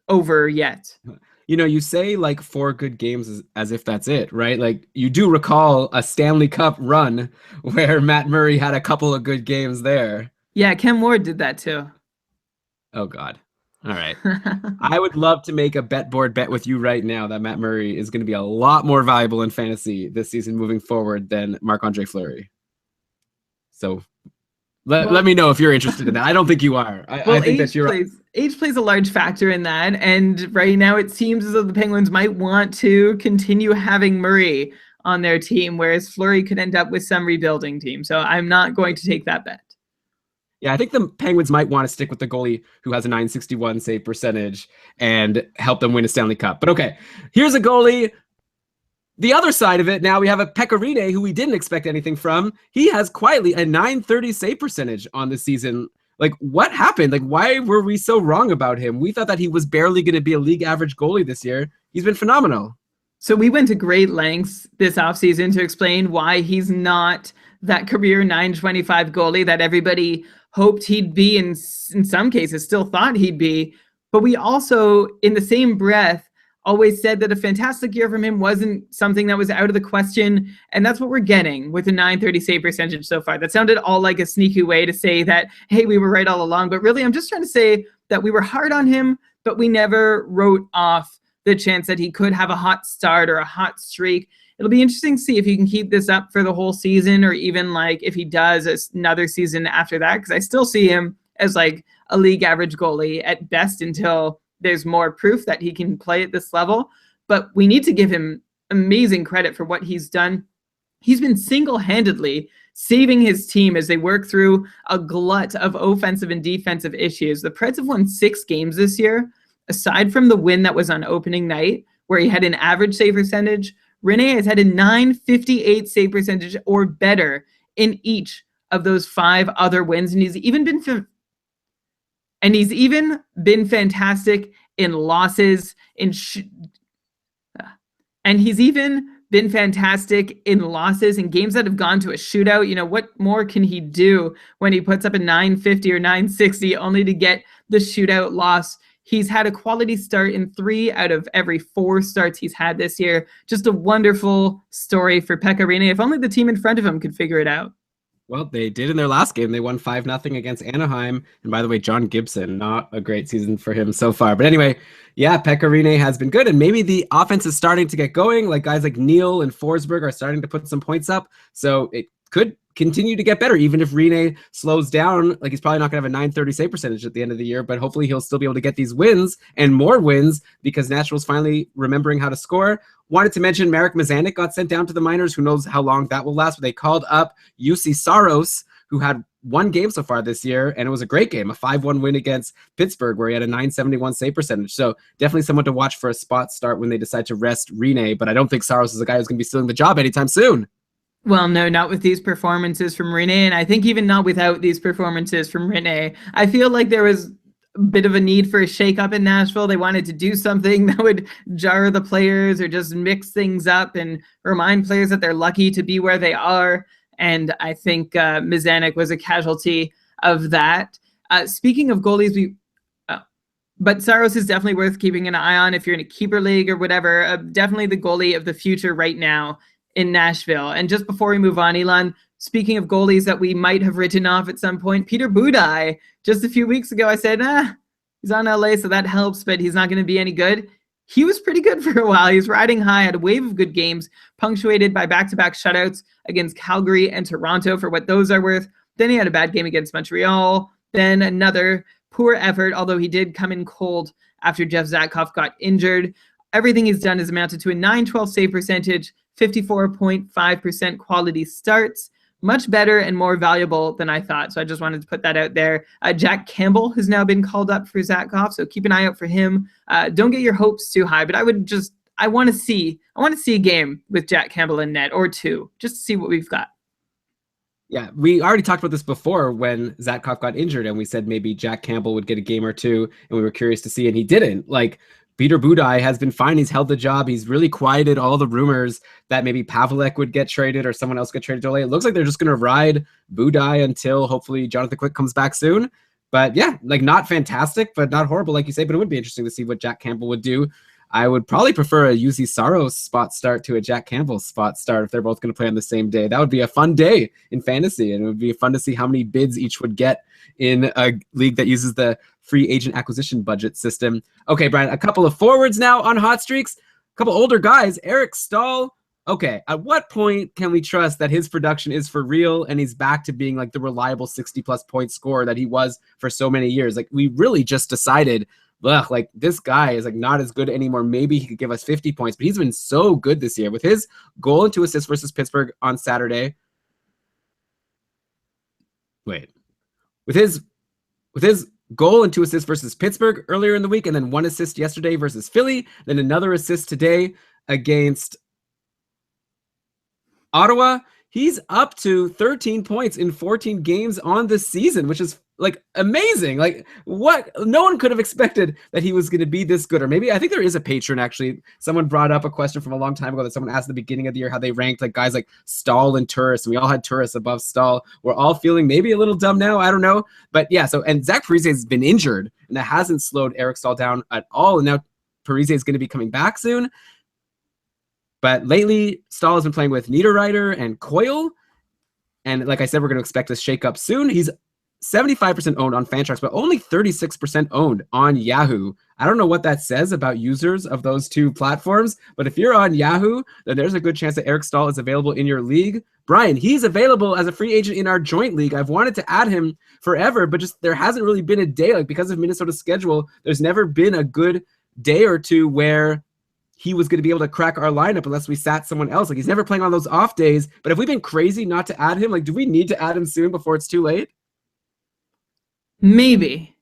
over yet. You say 4 good games as if that's it, right? You do recall a Stanley Cup run where Matt Murray had a couple of good games there. Yeah, Ken Ward did that too. Oh, God. All right. I would love to make a bet board bet with you right now that Matt Murray is going to be a lot more valuable in fantasy this season moving forward than Marc-Andre Fleury. So let me know if you're interested in that. I don't think you are. I think that you're age plays a large factor in that. And right now it seems as though the Penguins might want to continue having Murray on their team, whereas Fleury could end up with some rebuilding team. So I'm not going to take that bet. Yeah, I think the Penguins might want to stick with the goalie who has a .961 save percentage and help them win a Stanley Cup. But okay, here's a goalie. The other side of it, now we have a Pekka Rinne who we didn't expect anything from. He has quietly a .930 save percentage on the season. What happened? Why were we so wrong about him? We thought that he was barely going to be a league average goalie this year. He's been phenomenal. So we went to great lengths this offseason to explain why he's not that career .925 goalie that everybody hoped he'd be, and in some cases still thought he'd be. But we also, in the same breath, always said that a fantastic year from him wasn't something that was out of the question. And that's what we're getting with a .930 save percentage so far. That sounded all like a sneaky way to say that, hey, we were right all along. But really, I'm just trying to say that we were hard on him, but we never wrote off the chance that he could have a hot start or a hot streak. It'll be interesting to see if he can keep this up for the whole season, or even if he does another season after that, because I still see him as a league average goalie at best until there's more proof that he can play at this level. But we need to give him amazing credit for what he's done. He's been single-handedly saving his team as they work through a glut of offensive and defensive issues. The Preds have won 6 games this year, aside from the win that was on opening night, where he had an average save percentage. Rinne has had a .958 save percentage or better in each of those 5 other wins, and he's even been fantastic in losses. And he's even been fantastic in losses in games that have gone to a shootout. What more can he do when he puts up a .950 or .960 only to get the shootout loss? He's had a quality start in 3 out of every 4 starts he's had this year. Just a wonderful story for Pekka Rinne. If only the team in front of him could figure it out. Well, they did in their last game. They won 5-0 against Anaheim. And by the way, John Gibson, not a great season for him so far. But anyway, yeah, Pekka Rinne has been good. And maybe the offense is starting to get going. Like guys like Neil and Forsberg are starting to put some points up. So it could continue to get better, even if Rinne slows down. Like he's probably not going to have a 930 save percentage at the end of the year, but hopefully he'll still be able to get these wins and more wins because Nashville's finally remembering how to score. Wanted to mention Marek Mazanik got sent down to the minors. Who knows how long that will last, but they called up UC Saros, who had one game so far this year, and it was a great game, a 5-1 win against Pittsburgh, where he had a 971 save percentage. So definitely someone to watch for a spot start when they decide to rest Rinne, but I don't think Saros is a guy who's going to be stealing the job anytime soon. Well, no, not with these performances from Rinne, and I think even not without these performances from Rinne. I feel like there was a bit of a need for a shakeup in Nashville. They wanted to do something that would jar the players or just mix things up and remind players that they're lucky to be where they are. And I think Mazanik was a casualty of that. Speaking of goalies, but Saros is definitely worth keeping an eye on if you're in a keeper league or whatever. Definitely the goalie of the future right now in Nashville. And just before we move on, Elon, speaking of goalies that we might have written off at some point, Peter Budaj. Just a few weeks ago, I said, he's on LA, so that helps, but he's not going to be any good. He was pretty good for a while. He was riding high, had a wave of good games, punctuated by back-to-back shutouts against Calgary and Toronto for what those are worth. Then he had a bad game against Montreal. Then another poor effort, although he did come in cold after Jeff Zatkoff got injured. Everything he's done has amounted to a 912 save percentage, 54.5% quality starts. Much better and more valuable than I thought. So I just wanted to put that out there. Jack Campbell has now been called up for Zatkoff, so keep an eye out for him. Don't get your hopes too high, but I want to see a game with Jack Campbell in net or two, just to see what we've got. Yeah, we already talked about this before when Zatkoff got injured, and we said maybe Jack Campbell would get a game or two, and we were curious to see, and he didn't. Like, Peter Budaj has been fine. He's held the job. He's really quieted all the rumors that maybe Pavelec would get traded or someone else get traded to LA. It looks like they're just going to ride Budaj until hopefully Jonathan Quick comes back soon. But yeah, like not fantastic, but not horrible, like you say. But it would be interesting to see what Jack Campbell would do. I would probably prefer a UC Saros spot start to a Jack Campbell spot start if they're both going to play on the same day. That would be a fun day in fantasy, and it would be fun to see how many bids each would get in a league that uses the free agent acquisition budget system. Okay, Brian, a couple of forwards now on hot streaks. A couple older guys. Eric Stahl. Okay, at what point can we trust that his production is for real and he's back to being like the reliable 60-plus point scorer that he was for so many years? Like, we really just decided, like this guy is like not as good anymore. Maybe he could give us 50 points, but he's been so good this year with his goal and 2 assists versus Pittsburgh on Saturday. With his goal and 2 assists versus Pittsburgh earlier in the week, and then 1 assist yesterday versus Philly, then another assist today against Ottawa. He's up to 13 points in 14 games on this season, which is like amazing. Like, what? No one could have expected that he was going to be this good. Or maybe I think there is a patron, actually. Someone brought up a question from a long time ago that someone asked at the beginning of the year how they ranked like guys like Stahl and Turris, and we all had Turris above Stahl. We're all feeling maybe a little dumb now. I don't know. But yeah, so, and Zach Parise has been injured, and that hasn't slowed Eric Stahl down at all. And now Parise is going to be coming back soon. But lately, Stahl has been playing with Niederreiter and Coyle. And like I said, we're going to expect this shake up soon. He's 75% owned on Fantrax, but only 36% owned on Yahoo. I don't know what that says about users of those two platforms, but if you're on Yahoo, then there's a good chance that Eric Stahl is available in your league. Brian, he's available as a free agent in our joint league. I've wanted to add him forever, but just there hasn't really been a day, like because of Minnesota's schedule, there's never been a good day or two where he was going to be able to crack our lineup unless we sat someone else. Like, he's never playing on those off days. But have we been crazy not to add him? Like, do we need to add him soon before it's too late? Maybe.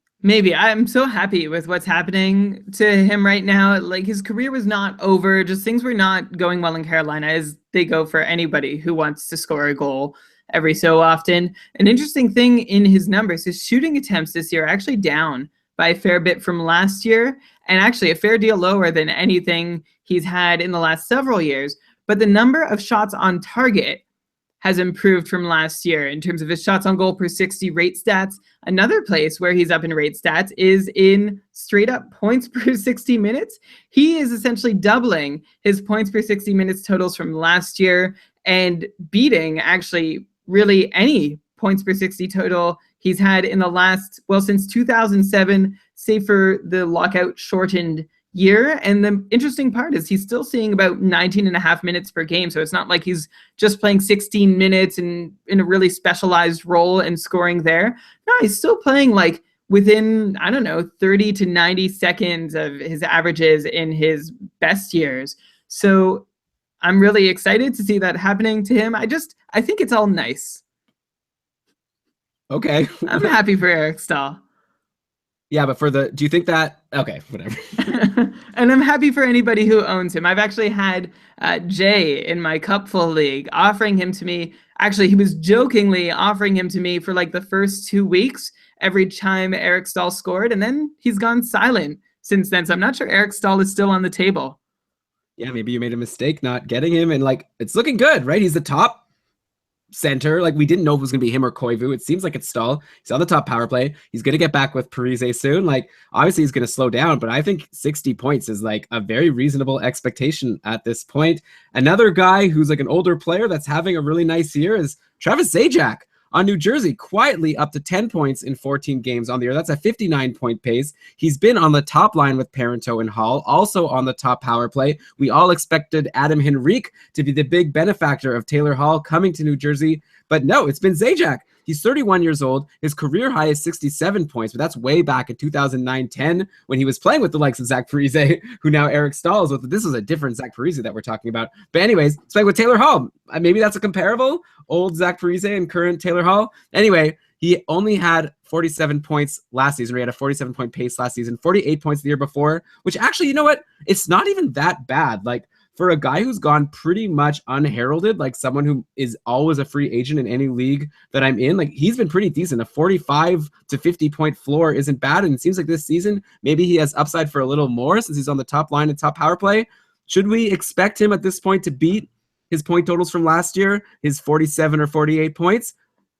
I'm so happy with what's happening to him right now. Like, his career was not over. Just things were not going well in Carolina, as they go for anybody who wants to score a goal every so often. An interesting thing in his numbers, his shooting attempts this year are actually down by a fair bit from last year, and actually a fair deal lower than anything he's had in the last several years. But the number of shots on target has improved from last year in terms of his shots on goal per 60 rate stats. Another place where he's up in rate stats is in straight up points per 60 minutes. He is essentially doubling his points per 60 minutes totals from last year and beating actually really any points per 60 total he's had in the last, well, since 2007, save for the lockout shortened year. And the interesting part is he's still seeing about 19 and a half minutes per game. So it's not like he's just playing 16 minutes and in a really specialized role and scoring there. No, he's still playing like within, I don't know, 30 to 90 seconds of his averages in his best years. So I'm really excited to see that happening to him. I think it's all nice. Okay. I'm happy for Eric Stahl. Yeah, but do you think that, okay, whatever. And I'm happy for anybody who owns him. I've actually had Jay in my Cupful League offering him to me. Actually, he was jokingly offering him to me for like the first 2 weeks every time Eric Stahl scored, and then he's gone silent since then. So I'm not sure Eric Stahl is still on the table. Yeah, maybe you made a mistake not getting him, and like it's looking good, right? He's the top center. Like we didn't know if it was gonna be him or Koivu. It seems like it's Stahl. He's on the top power play. He's gonna get back with Parise soon. Like obviously he's gonna slow down, but I think 60 points is like a very reasonable expectation at this point. Another guy who's like an older player that's having a really nice year is Travis Zajac on New Jersey, quietly up to 10 points in 14 games on the year. That's a 59-point pace. He's been on the top line with Parenteau and Hall, also on the top power play. We all expected Adam Henrique to be the big benefactor of Taylor Hall coming to New Jersey, but no, it's been Zajac. He's 31 years old. His career high is 67 points, but that's way back in 2009-10 when he was playing with the likes of Zach Parise, who now Eric Stahl is with. This was a different Zach Parise that we're talking about. But anyways, it's playing with Taylor Hall. Maybe that's a comparable, old Zach Parise and current Taylor Hall. Anyway, he only had 47 points last season. He had a 47-point pace last season, 48 points the year before, which actually, you know what? It's not even that bad. Like, for a guy who's gone pretty much unheralded, like someone who is always a free agent in any league that I'm in, like he's been pretty decent. A 45 to 50 point floor isn't bad. And it seems like this season, maybe he has upside for a little more since he's on the top line and top power play. Should we expect him at this point to beat his point totals from last year, his 47 or 48 points,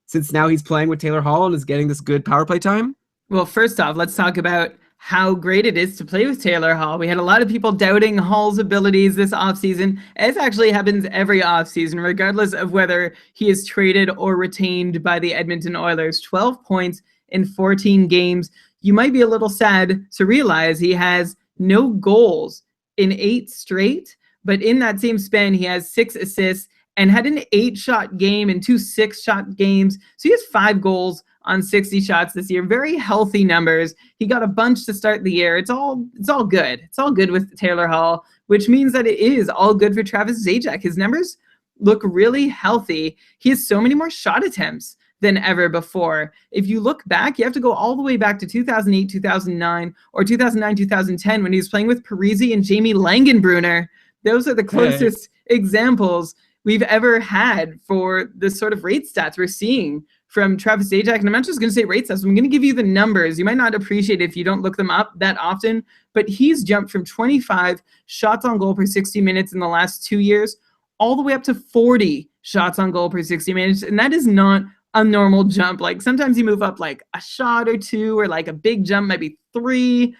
since now he's playing with Taylor Hall and is getting this good power play time? Well, first off, let's talk about how great it is to play with Taylor Hall. We had a lot of people doubting Hall's abilities this offseason, as actually happens every offseason, regardless of whether he is traded or retained by the Edmonton Oilers. 12 points in 14 games. You might be a little sad to realize he has no goals in 8 straight, but in that same span, he has 6 assists and had an 8-shot game and 2 6-shot games. So he has 5 goals on 60 shots this year. Very healthy numbers. He got a bunch to start the year. It's all good. It's all good with Taylor Hall, which means that it is all good for Travis Zajac. His numbers look really healthy. He has so many more shot attempts than ever before. If you look back, you have to go all the way back to 2008, 2009, or 2009, 2010 when he was playing with Parise and Jamie Langenbrunner. Those are the closest examples we've ever had for the sort of rate stats we're seeing from Travis Zajac. And I'm not just going to say rate stats. I'm going to give you the numbers. You might not appreciate it if you don't look them up that often, but he's jumped from 25 shots on goal per 60 minutes in the last 2 years all the way up to 40 shots on goal per 60 minutes. And that is not a normal jump. Like sometimes you move up like a shot or 2, or like a big jump, maybe 3.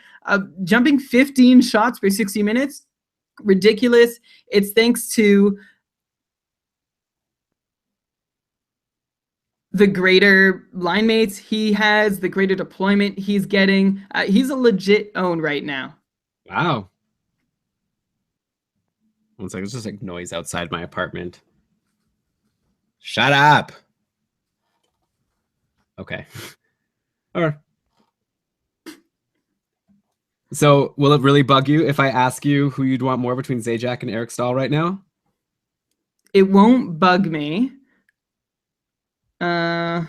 Jumping 15 shots per 60 minutes, ridiculous. It's thanks to the greater line mates he has, the greater deployment he's getting. He's a legit own right now. Wow. One second, it's just like noise outside my apartment. Shut up. Okay. All right. So will it really bug you if I ask you who you'd want more between Zajac and Eric Stahl right now? It won't bug me. I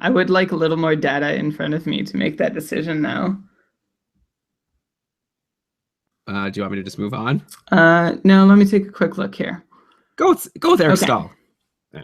would like a little more data in front of me to make that decision now. Do you want me to just move on? No, let me take a quick look here. Go with Eric Stahl. Yeah.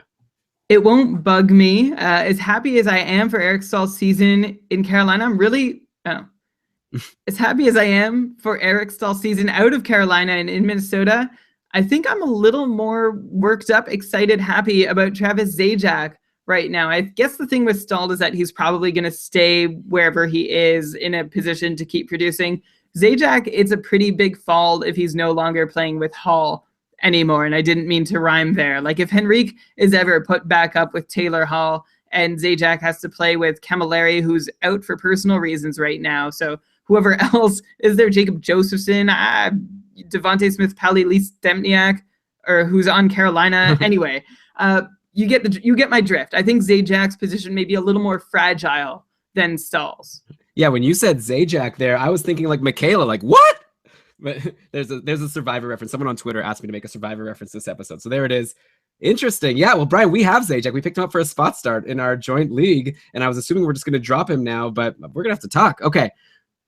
It won't bug me. As happy as I am for Eric Stahl's season in Carolina, I'm really as happy as I am for Eric Stahl's season out of Carolina and in Minnesota. I think I'm a little more worked up, excited, happy about Travis Zajac right now. I guess the thing with Stahl is that he's probably going to stay wherever he is in a position to keep producing. Zajac, it's a pretty big fall if he's no longer playing with Hall anymore, and I didn't mean to rhyme there. Like if Henrique is ever put back up with Taylor Hall and Zajac has to play with Camilleri, who's out for personal reasons right now. So whoever else is there, Jacob Josephson, Devontae Smith-Pelly, Lee Stempniak, or who's on Carolina. Anyway, you get my drift. I think Zajac's position may be a little more fragile than Stahl's. Yeah, when you said Zajac there, I was thinking like Michaela, like what? But there's a Survivor reference. Someone on Twitter asked me to make a Survivor reference this episode. So there it is. Interesting. Yeah, well, Brian, we have Zajac. We picked him up for a spot start in our joint league, and I was assuming we're just going to drop him now, but we're going to have to talk. Okay,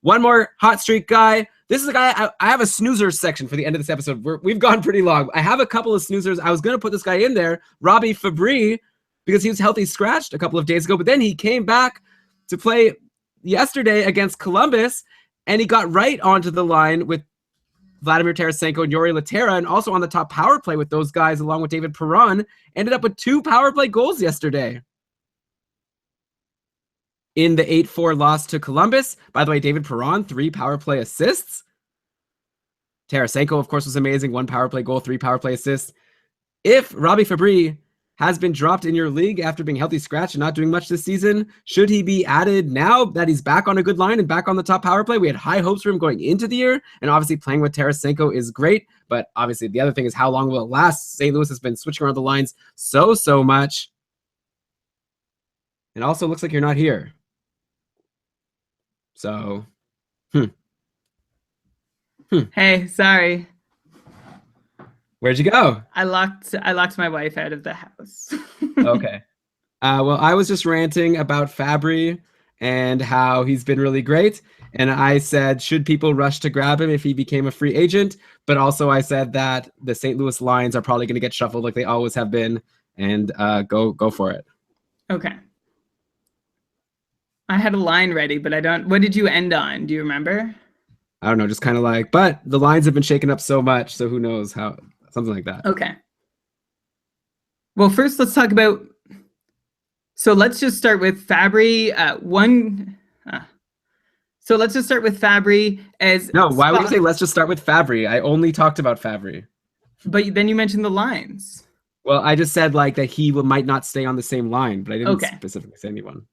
one more hot streak guy. This is a guy, I have a snoozers section for the end of this episode. We've gone pretty long. I have a couple of snoozers. I was going to put this guy in there, Robbie Fabry, because he was healthy scratched a couple of days ago, but then he came back to play yesterday against Columbus, and he got right onto the line with Vladimir Tarasenko and Yuri Laterra, and also on the top power play with those guys, along with David Perron, ended up with 2 power play goals yesterday. In the 8-4 loss to Columbus, by the way, David Perron, 3 power play assists. Tarasenko, of course, was amazing. 1 power play goal, 3 power play assists. If Robbie Fabry has been dropped in your league after being healthy scratch and not doing much this season, should he be added now that he's back on a good line and back on the top power play? We had high hopes for him going into the year, and obviously playing with Tarasenko is great, but obviously the other thing is how long will it last? St. Louis has been switching around the lines so much. It also looks like you're not here. So, Hey, sorry. Where'd you go? I locked my wife out of the house. Okay. Well, I was just ranting about Fabry and how he's been really great. And I said, should people rush to grab him if he became a free agent? But also I said that the St. Louis lines are probably going to get shuffled like they always have been, and go for it. Okay. I had a line ready, but I don't. What did you end on? Do you remember? I don't know, just kind of like, but the lines have been shaken up so much, so who knows how, something like that. Okay. Well, first let's talk about, so let's just start with Fabry. So let's just start with Fabry as... No, why would you say let's just start with Fabry? I only talked about Fabry. But then you mentioned the lines. Well, I just said like that he might not stay on the same line, but I didn't specifically say anyone.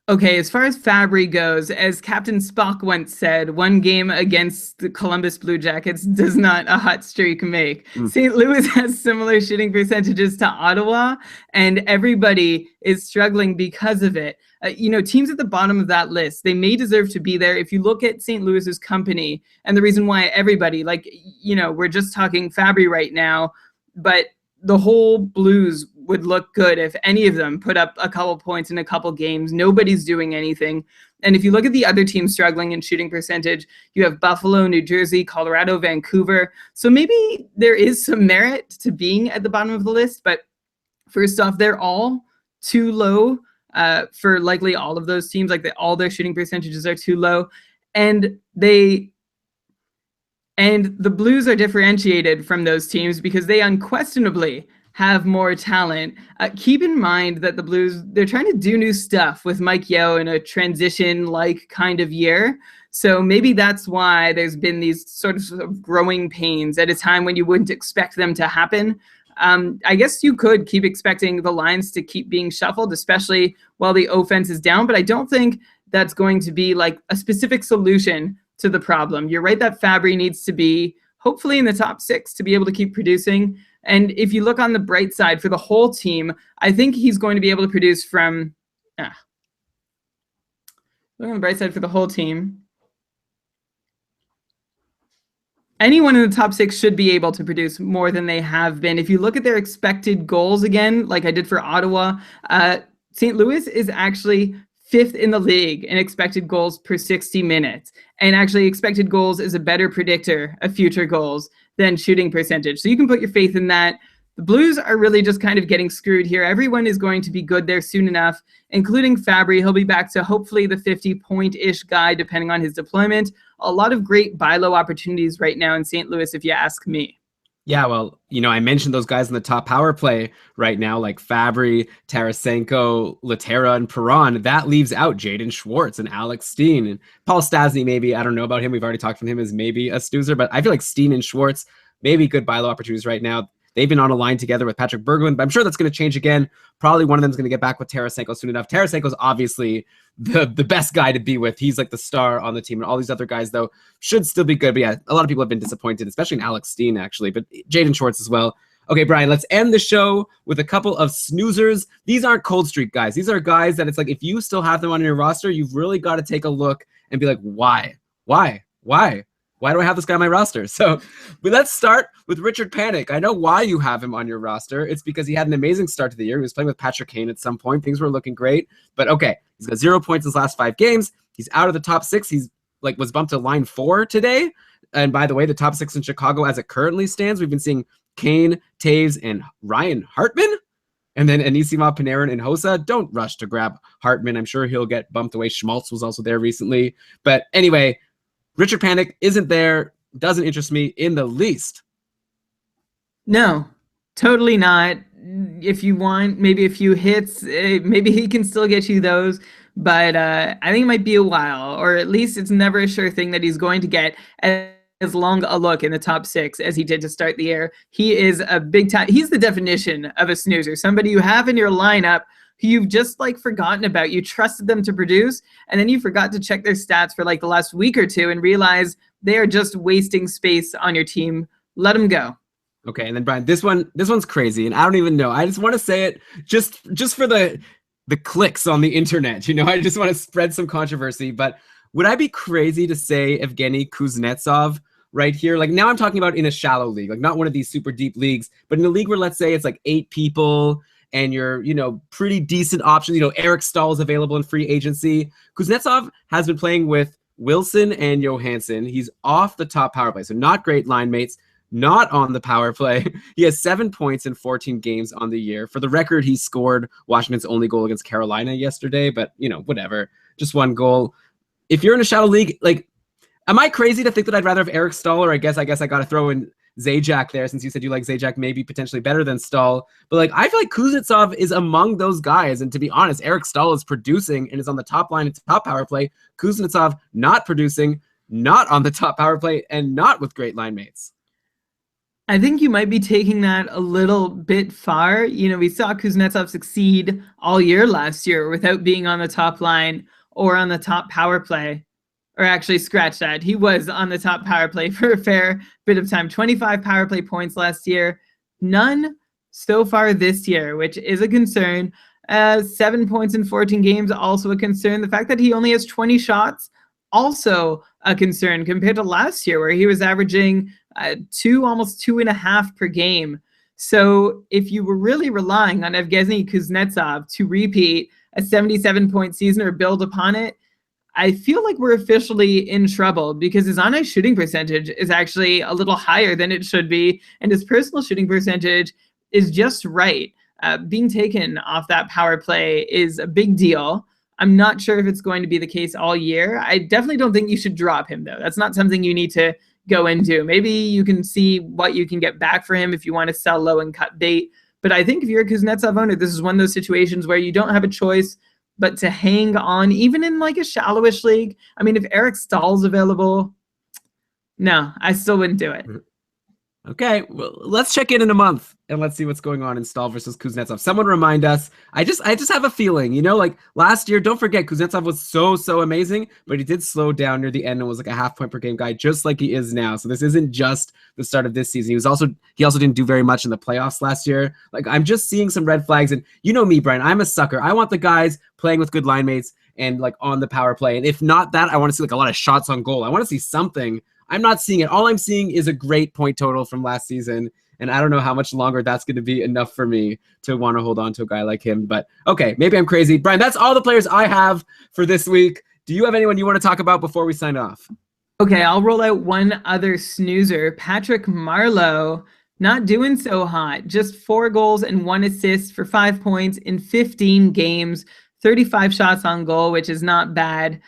Okay, as far as Fabry goes, as Captain Spock once said, 1 game against the Columbus Blue Jackets does not a hot streak make. St. Louis has similar shooting percentages to Ottawa, and everybody is struggling because of it. Teams at the bottom of that list, they may deserve to be there. If you look at St. Louis's company, and the reason why everybody, we're just talking Fabry right now, but the whole Blues would look good if any of them put up a couple points in a couple games. Nobody's doing anything. And if you look at the other teams struggling in shooting percentage, you have Buffalo, New Jersey, Colorado, Vancouver. So maybe there is some merit to being at the bottom of the list. But first off, they're all too low for likely all of those teams. All their shooting percentages are too low. And the Blues are differentiated from those teams because they unquestionably have more talent. Keep in mind that the Blues, they're trying to do new stuff with Mike Yeo in a transition-like kind of year. So maybe that's why there's been these sort of growing pains at a time when you wouldn't expect them to happen. I guess you could keep expecting the lines to keep being shuffled, especially while the offense is down, but I don't think that's going to be like a specific solution to the problem. You're right that Fabry needs to be hopefully in the top 6 to be able to keep producing. And if you look on the bright side for the whole team, I think he's going to be able to produce from... Look on the bright side for the whole team. Anyone in the top 6 should be able to produce more than they have been. If you look at their expected goals again, like I did for Ottawa, St. Louis is actually 5th in the league in expected goals per 60 minutes. And actually expected goals is a better predictor of future goals than shooting percentage. So you can put your faith in that. The Blues are really just kind of getting screwed here. Everyone is going to be good there soon enough, including Fabry. He'll be back to hopefully the 50-point-ish guy, depending on his deployment. A lot of great buy low opportunities right now in St. Louis, if you ask me. Yeah, well, I mentioned those guys in the top power play right now, like Fabry, Tarasenko, Laterra, and Perron. That leaves out Jaden Schwartz and Alex Steen. And Paul Stastny, maybe, I don't know about him. We've already talked from him as maybe a snoozer, but I feel like Steen and Schwartz maybe good buy low opportunities right now. They've been on a line together with Patrick Berglund, but I'm sure that's going to change again. Probably one of them is going to get back with Tarasenko soon enough. Tarasenko is obviously the best guy to be with. He's like the star on the team, and all these other guys, though, should still be good. But yeah, a lot of people have been disappointed, especially in Alex Steen, actually, but Jaden Schwartz as well. Okay, Brian, let's end the show with a couple of snoozers. These aren't cold streak guys. These are guys that it's like, if you still have them on your roster, you've really got to take a look and be like, why? Why do I have this guy on my roster? So but let's start with Richard Panik. I know why you have him on your roster. It's because he had an amazing start to the year. He was playing with Patrick Kane at some point. Things were looking great. But okay, he's got 0 points in his last 5 games. He's out of the top 6. He's like was bumped to line 4 today. And by the way, the top 6 in Chicago as it currently stands, we've been seeing Kane, Taves, and Ryan Hartman. And then Anisimov, Panarin, and Hossa. Don't rush to grab Hartman. I'm sure he'll get bumped away. Schmaltz was also there recently. But anyway, Richard Panik isn't there. Doesn't interest me in the least. No, totally not. If you want maybe a few hits, maybe he can still get you those. But I think it might be a while, or at least it's never a sure thing that he's going to get as long a look in the top 6 as he did to start the year. He is a big time. He's the definition of a snoozer. Somebody you have in your lineup who you've just like forgotten about. You trusted them to produce, and then you forgot to check their stats for like the last week or two and realize they are just wasting space on your team. Let them go. Okay, and then Brian, this one's crazy, and I don't even know. I just want to say it just for the clicks on the internet. You know, I just want to spread some controversy. But would I be crazy to say Evgeny Kuznetsov right here? Like, now I'm talking about in a shallow league, like not one of these super deep leagues, but in a league where, let's say, it's like 8 people and you're, you know, pretty decent options. You know, Eric Stahl is available in free agency. Kuznetsov has been playing with Wilson and Johansson. He's off the top power play, so not great line mates. Not on the power play. He has 7 points in 14 games on the year. For the record, he scored Washington's only goal against Carolina yesterday, but, you know, whatever. Just 1 goal. If you're in a shallow league, like, am I crazy to think that I'd rather have Eric Stahl, or I guess I got to throw in Zajac there, since you said you like Zajac maybe potentially better than Stahl. But like, I feel like Kuznetsov is among those guys. And to be honest, Eric Stahl is producing and is on the top line at top power play. Kuznetsov not producing, not on the top power play, and not with great line mates. I think you might be taking that a little bit far. You know, we saw Kuznetsov succeed all year last year without being on the top line or on the top power play. Or actually, scratch that. He was on the top power play for a fair bit of time. 25 power play points last year. None so far this year, which is a concern. 7 points in 14 games, also a concern. The fact that he only has 20 shots, also a concern compared to last year, where he was averaging almost 2.5 per game. So if you were really relying on Evgeny Kuznetsov to repeat a 77-point season or build upon it, I feel like we're officially in trouble, because his on-ice shooting percentage is actually a little higher than it should be, and his personal shooting percentage is just right. Being taken off that power play is a big deal. I'm not sure if it's going to be the case all year. I definitely don't think you should drop him, though. That's not something you need to go into. Maybe you can see what you can get back for him if you want to sell low and cut bait. But I think if you're a Kuznetsov owner, this is one of those situations where you don't have a choice but to hang on, even in like a shallowish league. I mean, if Eric Stahl's available, no, I still wouldn't do it. Okay, well, let's check in a month and let's see what's going on in Stahl versus Kuznetsov. Someone remind us. I just have a feeling, you know, like last year, don't forget, Kuznetsov was so amazing, but he did slow down near the end and was like a 0.5 point per game guy, just like he is now. So this isn't just the start of this season. He also didn't do very much in the playoffs last year. Like, I'm just seeing some red flags, and you know me, Brian, I'm a sucker. I want the guys playing with good line mates and like on the power play. And if not that, I want to see like a lot of shots on goal. I want to see something. I'm not seeing it. All I'm seeing is a great point total from last season, and I don't know how much longer that's going to be enough for me to want to hold on to a guy like him. But okay, maybe I'm crazy. Brian, that's all the players I have for this week. Do you have anyone you want to talk about before we sign off? Okay, I'll roll out one other snoozer. Patrick Marleau, not doing so hot. Just 4 goals and 1 assist for 5 points in 15 games. 35 shots on goal, which is not bad.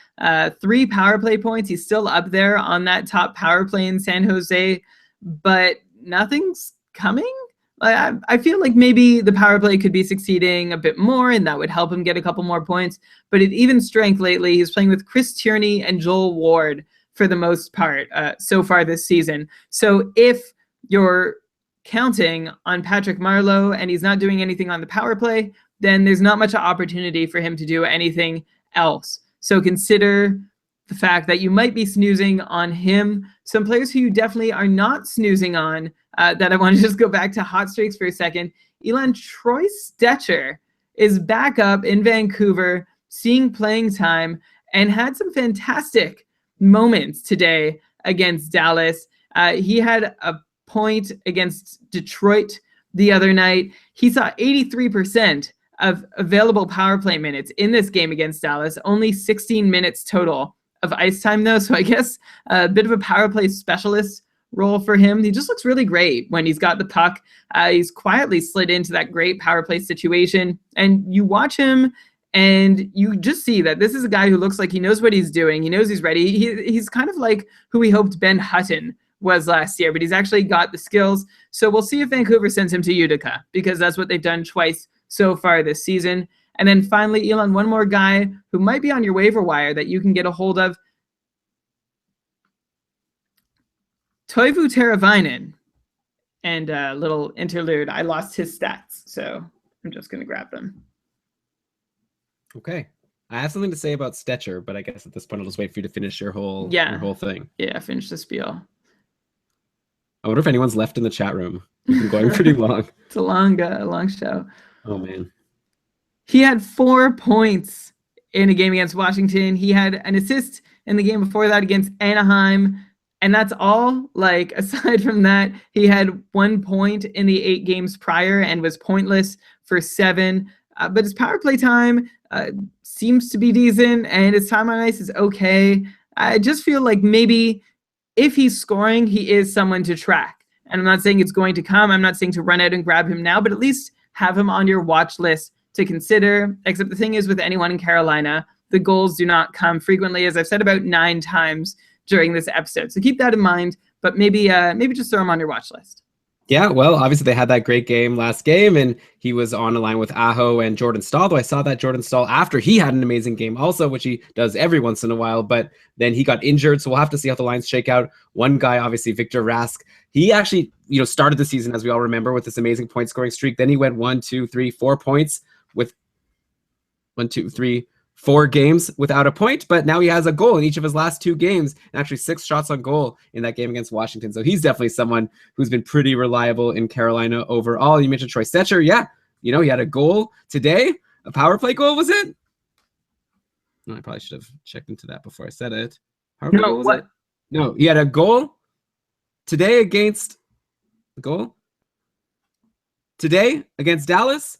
3 power play points. He's still up there on that top power play in San Jose, but nothing's coming. I feel like maybe the power play could be succeeding a bit more, and that would help him get a couple more points. But at even strength lately, he's playing with Chris Tierney and Joel Ward for the most part so far this season. So if you're counting on Patrick Marleau and he's not doing anything on the power play, then there's not much opportunity for him to do anything else. So consider the fact that you might be snoozing on him. Some players who you definitely are not snoozing on, that I want to just go back to hot streaks for a second. Elon, Troy Stecher is back up in Vancouver, seeing playing time, and had some fantastic moments today against Dallas. He had a point against Detroit the other night. He saw 83% of available power play minutes in this game against Dallas, only 16 minutes total of ice time though. So I guess a bit of a power play specialist role for him. He just looks really great when he's got the puck. He's quietly slid into that great power play situation, and you watch him and you just see that this is a guy who looks like he knows what he's doing. He knows he's ready. He's kind of like who we hoped Ben Hutton was last year, but he's actually got the skills. So we'll see if Vancouver sends him to Utica, because that's what they've done twice so far this season. And then finally, Elon, one more guy who might be on your waiver wire that you can get a hold of. Toivu Teravainen. And a little interlude, I lost his stats, so I'm just going to grab them. Okay. I have something to say about Stecher, but I guess at this point I'll just wait for you to finish your whole thing. Yeah, finish the spiel. I wonder if anyone's left in the chat room. We've been going pretty long. It's a long show. Oh, man. He had 4 points in a game against Washington. He had an assist in the game before that against Anaheim. And that's all. Like, aside from that, he had 1 point in the 8 games prior and was pointless for 7. But his power play time seems to be decent, and his time on ice is okay. I just feel like maybe if he's scoring, he is someone to track. And I'm not saying it's going to come. I'm not saying to run out and grab him now, but at least have him on your watch list to consider. Except the thing is, with anyone in Carolina, the goals do not come frequently, as I've said about 9 times during this episode. So keep that in mind, but maybe just throw him on your watch list. Yeah, well, obviously they had that great game last game, and he was on a line with Aho and Jordan Stahl, though I saw that Jordan Stahl after he had an amazing game also, which he does every once in a while, but then he got injured, so we'll have to see how the lines shake out. One guy, obviously, Victor Rask, he actually, started the season, as we all remember, with this amazing point-scoring streak. Then he went 4 points with 4 games without a point, but now he has a goal in each of his last 2 games, and actually 6 shots on goal in that game against Washington. So he's definitely someone who's been pretty reliable in Carolina overall. You mentioned Troy Stecher. Yeah, he had a goal today. A power play goal, was it? No, I probably should have checked into that before I said it. Power play goal, was it? No, he had a goal today against Dallas,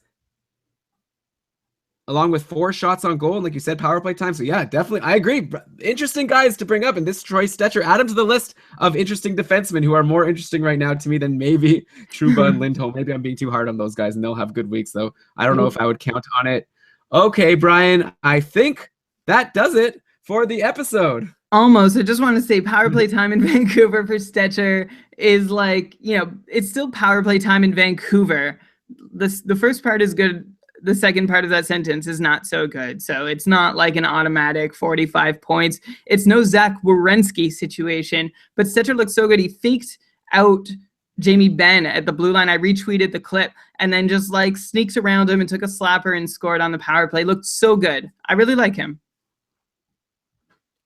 along with 4 shots on goal, and like you said, power play time. So yeah, definitely, I agree. Interesting guys to bring up, and this Troy Stecher, add him to the list of interesting defensemen who are more interesting right now to me than maybe Trouba and Lindholm. Maybe I'm being too hard on those guys, and they'll have good weeks, though. I don't know if I would count on it. Okay, Brian, I think that does it for the episode. Almost. I just want to say power play time in Vancouver for Stecher is like, it's still power play time in Vancouver. The first part is good. The second part of that sentence is not so good. So it's not like an automatic 45 points. It's no Zach Werenski situation, but Stecher looks so good. He faked out Jamie Benn at the blue line. I retweeted the clip and then just like sneaks around him and took a slapper and scored on the power play. Looked so good. I really like him.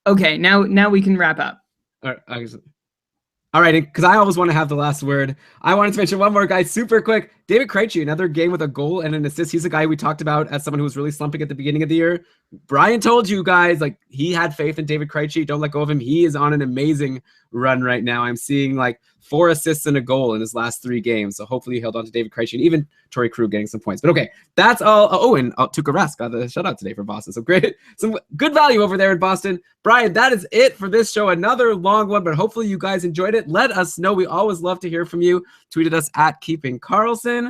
Okay, now we can wrap up. All right, because I always want to have the last word. I wanted to mention one more guy super quick. David Krejci, another game with a goal and an assist. He's a guy we talked about as someone who was really slumping at the beginning of the year. Brian told you guys, like, he had faith in David Krejci. Don't let go of him. He is on an amazing run right now. I'm seeing like 4 assists and a goal in his last 3 games. So hopefully he held on to David Krejci and even Torrey Krug getting some points. But okay, that's all. Oh, and Tuukka Rask got the shutout today for Boston. So great. Some good value over there in Boston. Brian, that is it for this show. Another long one, but hopefully you guys enjoyed it. Let us know. We always love to hear from you. Tweet at us at Keeping Karlsson.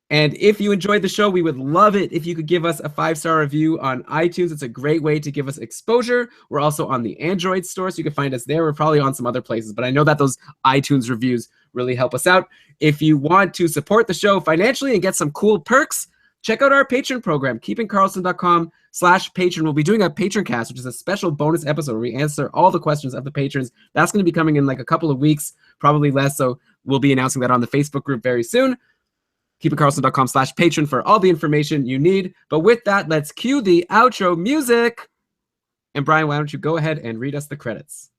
And if you enjoyed the show, we would love it if you could give us a 5-star review on iTunes. It's a great way to give us exposure. We're also on the Android store, so you can find us there. We're probably on some other places, but I know that those iTunes reviews really help us out. If you want to support the show financially and get some cool perks, check out our Patreon program, keepingkarlsson.com patron. We'll be doing a patron cast, which is a special bonus episode where we answer all the questions of the patrons. That's going to be coming in like a couple of weeks, probably less. So we'll be announcing that on the Facebook group very soon. KeepingKarlsson.com/patron for all the information you need. But with that, let's cue the outro music. And Brian, why don't you go ahead and read us the credits?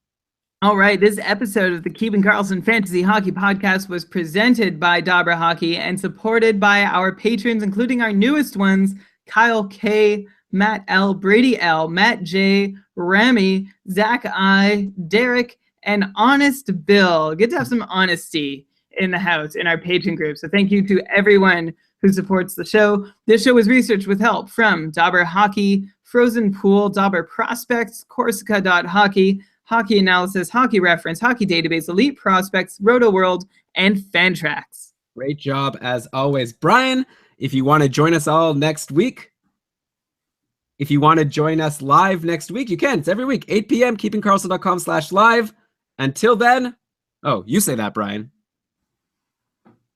All right, this episode of the Keeping Karlsson Fantasy Hockey Podcast was presented by Dabra Hockey and supported by our patrons, including our newest ones, Kyle K., Matt L., Brady L., Matt J., Remy, Zach I., Derek, and Honest Bill. Good to have some honesty in the house in our patron group. So thank you to everyone who supports the show. This show was researched with help from Dabra Hockey, Frozen Pool, Dabra Prospects, Corsica.hockey, Hockey Analysis, Hockey Reference, Hockey Database, Elite Prospects, Roto World, and Fantrax. Great job as always. Brian, if you want to join us all next week, if you want to join us live next week, you can. It's every week, 8 p.m., keepingkarlsson.com/live. Until then, oh, you say that, Brian.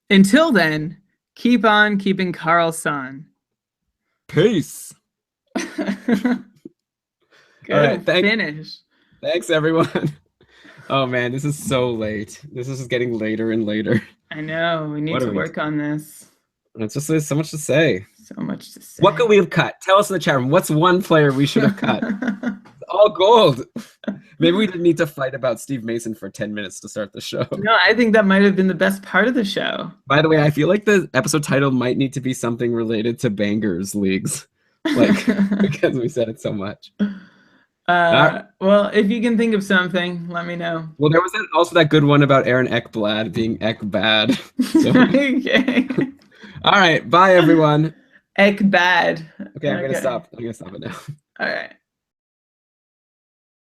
Until then, keep on keeping Karlsson. Peace. Good right, finish. Thanks, everyone. Oh, man, this is so late. This is just getting later and later. I know. We need to work on this. It's just there's so much to say. So much to say. What could we have cut? Tell us in the chat room. What's one player we should have cut? All gold. Maybe we didn't need to fight about Steve Mason for 10 minutes to start the show. No, I think that might have been the best part of the show. By the way, I feel like the episode title might need to be something related to bangers leagues. Like, because we said it so much. Well, if you can think of something, let me know. Well, there was also that good one about Aaron Ekblad being Ekbad. So. Okay. All right. Bye, everyone. Ekbad. Okay, I'm going to stop. I'm going to stop it now. All right.